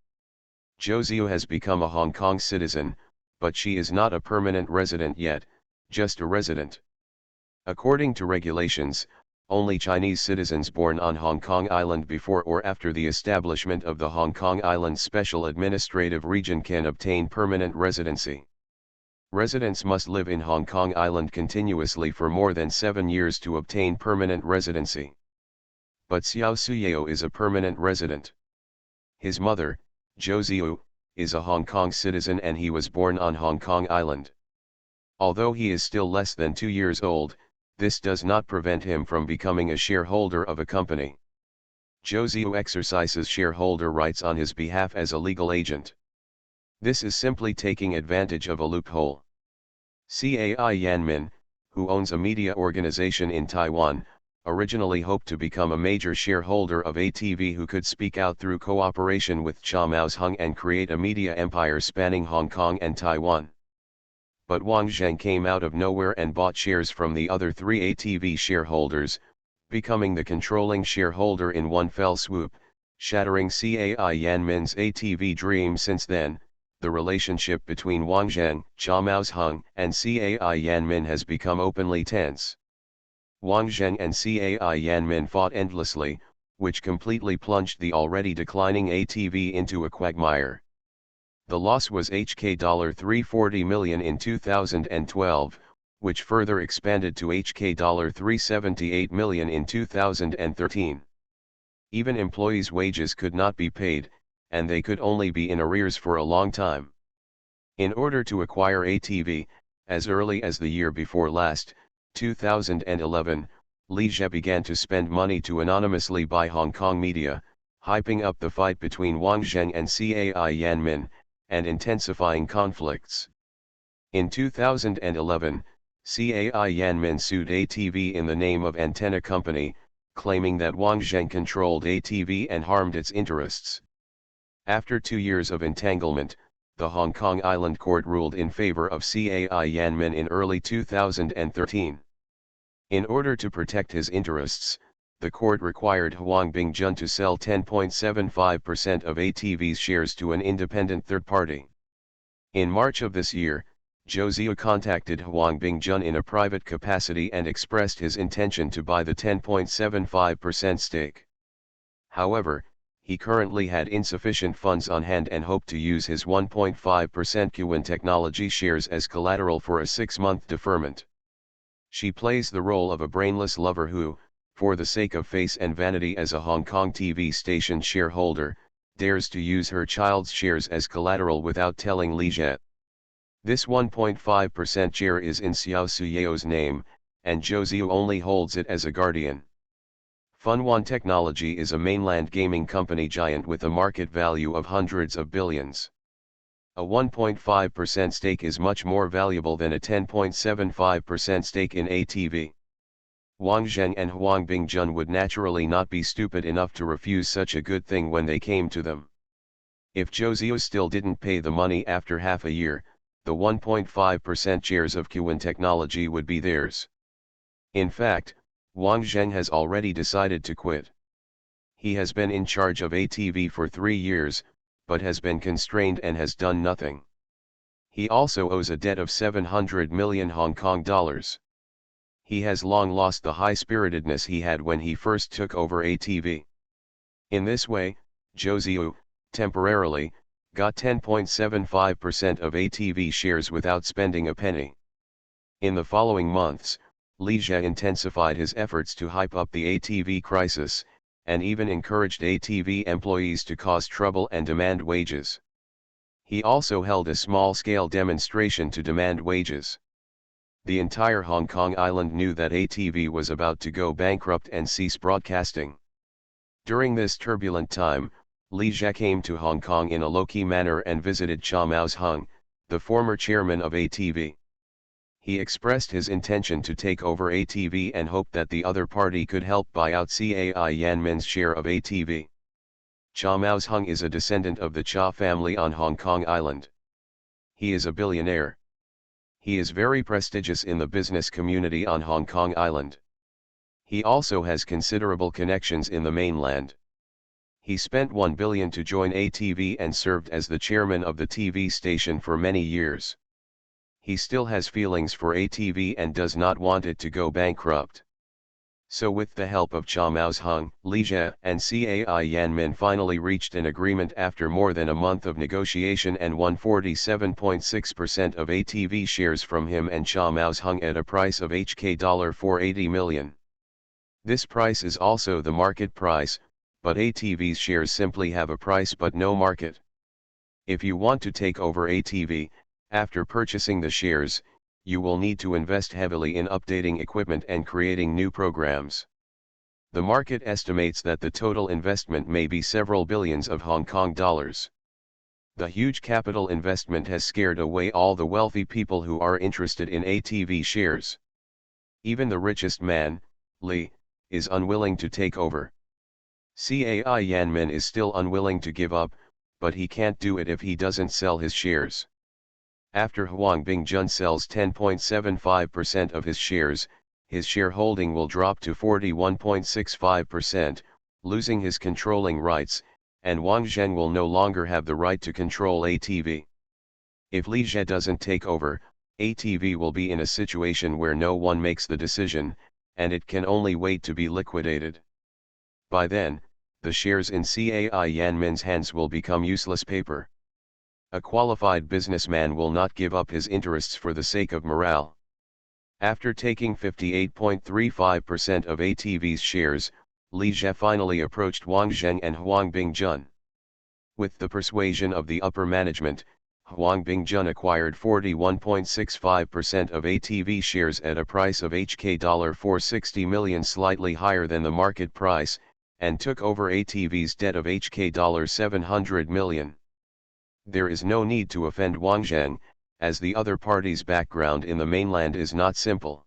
Zhou Ziyu has become a Hong Kong citizen, but she is not a permanent resident yet, just a resident. According to regulations, only Chinese citizens born on Hong Kong Island before or after the establishment of the Hong Kong Island Special Administrative Region can obtain permanent residency. Residents must live in Hong Kong Island continuously for more than 7 years to obtain permanent residency. But Xiao Suyeo is a permanent resident. His mother, Zhou Ziyu, is a Hong Kong citizen and he was born on Hong Kong Island. Although he is still less than 2 years old, this does not prevent him from becoming a shareholder of a company. Zhou Ziyu exercises shareholder rights on his behalf as a legal agent. This is simply taking advantage of a loophole. Cai Yanmin, who owns a media organization in Taiwan, originally hoped to become a major shareholder of ATV who could speak out through cooperation with Cha Hung and create a media empire spanning Hong Kong and Taiwan. But Wang Zheng came out of nowhere and bought shares from the other 3 ATV shareholders, becoming the controlling shareholder in one fell swoop, shattering Cai Yanmin's ATV dream. Since then, the relationship between Wang Zheng, Cha Hung, and Cai Yanmin has become openly tense. Wang Zheng and Cai Yanmin fought endlessly, which completely plunged the already declining ATV into a quagmire. The loss was HK$340 million in 2012, which further expanded to HK$378 million in 2013. Even employees' wages could not be paid, and they could only be in arrears for a long time. In order to acquire ATV, as early as the year before last, 2011, Li Jie began to spend money to anonymously buy Hong Kong media, hyping up the fight between Wang Zheng and Cai Yanmin, and intensifying conflicts. In 2011, Cai Yanmin sued ATV in the name of Antenna Company, claiming that Wang Zheng controlled ATV and harmed its interests. After 2 years of entanglement, the Hong Kong Island Court ruled in favor of Cai Yanmin in early 2013. In order to protect his interests, the court required Huang Bingjun to sell 10.75% of ATV's shares to an independent third party. In March of this year, Zhou Ziyu contacted Huang Bingjun in a private capacity and expressed his intention to buy the 10.75% stake. However, he currently had insufficient funds on hand and hoped to use his 1.5% Qwen Technology shares as collateral for a 6-month deferment. She plays the role of a brainless lover who, for the sake of face and vanity as a Hong Kong TV station shareholder, dares to use her child's shares as collateral without telling Li Jie. This 1.5% share is in Xiao Suyeo's name, and Zhou Ziyu only holds it as a guardian. Funwan Technology is a mainland gaming company giant with a market value of hundreds of billions. A 1.5% stake is much more valuable than a 10.75% stake in ATV. Wang Zheng and Huang Bingjun would naturally not be stupid enough to refuse such a good thing when they came to them. If Zhou Ziyu still didn't pay the money after half a year, the 1.5% shares of Qwen Technology would be theirs. In fact, Wang Zheng has already decided to quit. He has been in charge of ATV for 3 years, but has been constrained and has done nothing. He also owes a debt of 700 million Hong Kong dollars. He has long lost the high-spiritedness he had when he first took over ATV. In this way, Zhou Ziyu, temporarily, got 10.75% of ATV shares without spending a penny. In the following months, Li Jie intensified his efforts to hype up the ATV crisis, and even encouraged ATV employees to cause trouble and demand wages. He also held a small-scale demonstration to demand wages. The entire Hong Kong Island knew that ATV was about to go bankrupt and cease broadcasting. During this turbulent time, Li Jie came to Hong Kong in a low-key manner and visited Cha Hung, the former chairman of ATV. He expressed his intention to take over ATV and hoped that the other party could help buy out Cai Yanmin's share of ATV. Cha Maosheng is a descendant of the Cha family on Hong Kong Island. He is a billionaire. He is very prestigious in the business community on Hong Kong Island. He also has considerable connections in the mainland. He spent 1 billion to join ATV and served as the chairman of the TV station for many years. He still has feelings for ATV and does not want it to go bankrupt. So with the help of Cha Maosheng, Li Jie and Cai Yanmin finally reached an agreement after more than a month of negotiation and won 47.6% of ATV shares from him and Cha Maosheng at a price of HK$ 480 million. This price is also the market price, but ATV's shares simply have a price but no market. If you want to take over ATV, after purchasing the shares, you will need to invest heavily in updating equipment and creating new programs. The market estimates that the total investment may be several billions of Hong Kong dollars. The huge capital investment has scared away all the wealthy people who are interested in ATV shares. Even the richest man, Li, is unwilling to take over. Cai Yanmin is still unwilling to give up, but he can't do it if he doesn't sell his shares. After Huang Bingjun sells 10.75% of his shareholding will drop to 41.65%, losing his controlling rights, and Wang Zheng will no longer have the right to control ATV. If Li Jie doesn't take over, ATV will be in a situation where no one makes the decision, and it can only wait to be liquidated. By then, the shares in Cai Yanmin's hands will become useless paper. A qualified businessman will not give up his interests for the sake of morale. After taking 58.35% of ATV's shares, Li Jie finally approached Wang Zheng and Huang Bingjun. With the persuasion of the upper management, Huang Bingjun acquired 41.65% of ATV shares at a price of HK$ 460 million, slightly higher than the market price, and took over ATV's debt of HK$ 700 million. There is no need to offend Wang Zheng, as the other party's background in the mainland is not simple.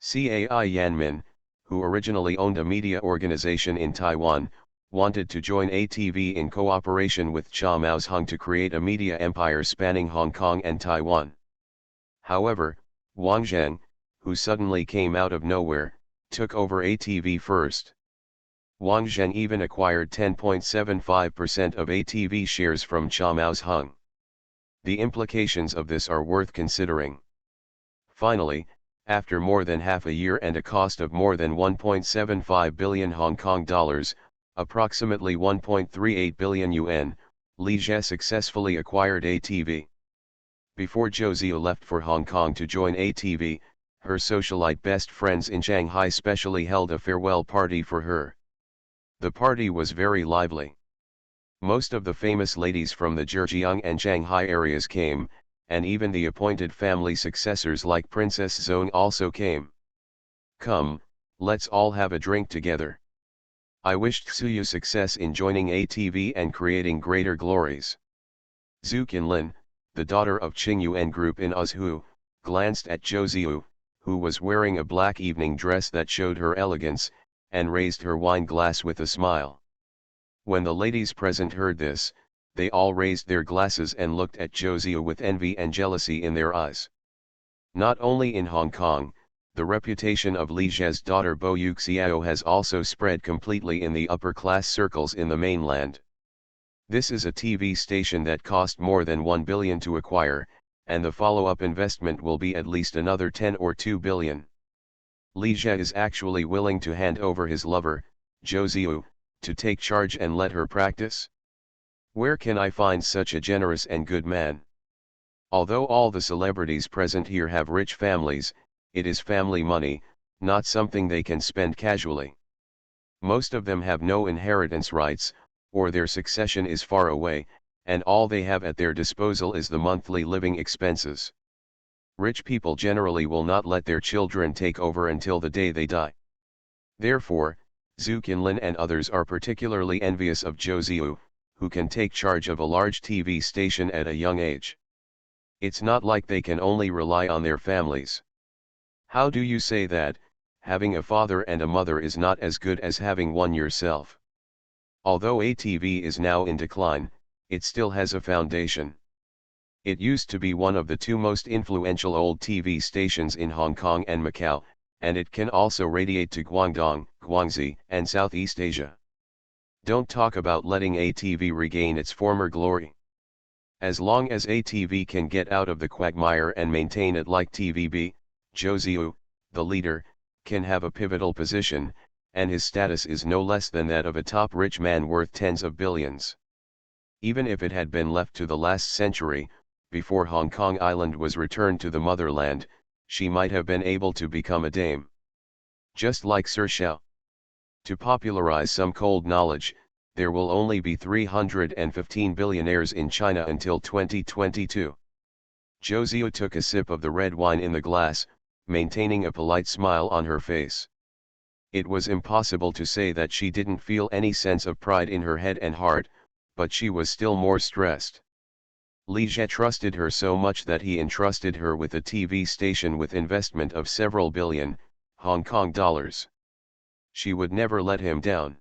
Cai Yanmin, who originally owned a media organization in Taiwan, wanted to join ATV in cooperation with Cha Maosheng to create a media empire spanning Hong Kong and Taiwan. However, Wang Zheng, who suddenly came out of nowhere, took over ATV first. Wang Zheng even acquired 10.75% of ATV shares from Cha Maosheng. The implications of this are worth considering. Finally, after more than half a year and a cost of more than 1.75 billion Hong Kong dollars, approximately 1.38 billion yuan, Li Jie successfully acquired ATV. Before Zhou Ziyu left for Hong Kong to join ATV, her socialite best friends in Shanghai specially held a farewell party for her. The party was very lively. Most of the famous ladies from the Zhejiang and Shanghai areas came, and even the appointed family successors like Princess Zong also came. Come, let's all have a drink together. I wished Suyu success in joining ATV and creating greater glories. Zhu Qinlin, the daughter of Qingyuan Group in Ozhu, glanced at Zhou Ziyu, who was wearing a black evening dress that showed her elegance, and raised her wine glass with a smile. When the ladies present heard this, they all raised their glasses and looked at Zhou Ziyu with envy and jealousy in their eyes. Not only in Hong Kong, the reputation of Li Jie's daughter Bo Yuxiao has also spread completely in the upper-class circles in the mainland. This is a TV station that cost more than 1 billion to acquire, and the follow-up investment will be at least another 10 or 2 billion. Li Jie is actually willing to hand over his lover, Zhou Ziyu, to take charge and let her practice? Where can I find such a generous and good man? Although all the celebrities present here have rich families, it is family money, not something they can spend casually. Most of them have no inheritance rights, or their succession is far away, and all they have at their disposal is the monthly living expenses. Rich people generally will not let their children take over until the day they die. Therefore, Zhu Qinlin and others are particularly envious of Zhou Ziyu, who can take charge of a large TV station at a young age. It's not like they can only rely on their families. How do you say that, having a father and a mother is not as good as having one yourself? Although ATV is now in decline, it still has a foundation. It used to be one of the two most influential old TV stations in Hong Kong and Macau, and it can also radiate to Guangdong, Guangxi, and Southeast Asia. Don't talk about letting ATV regain its former glory. As long as ATV can get out of the quagmire and maintain it like TVB, Zhou Ziyu, the leader, can have a pivotal position, and his status is no less than that of a top rich man worth tens of billions. Even if it had been left to the last century, before Hong Kong Island was returned to the motherland, she might have been able to become a dame. Just like Sir Xiao. To popularize some cold knowledge, there will only be 315 billionaires in China until 2022. Zhou Ziyu took a sip of the red wine in the glass, maintaining a polite smile on her face. It was impossible to say that she didn't feel any sense of pride in her head and heart, but she was still more stressed. Li Jie trusted her so much that he entrusted her with a TV station with investment of several billion Hong Kong dollars. She would never let him down.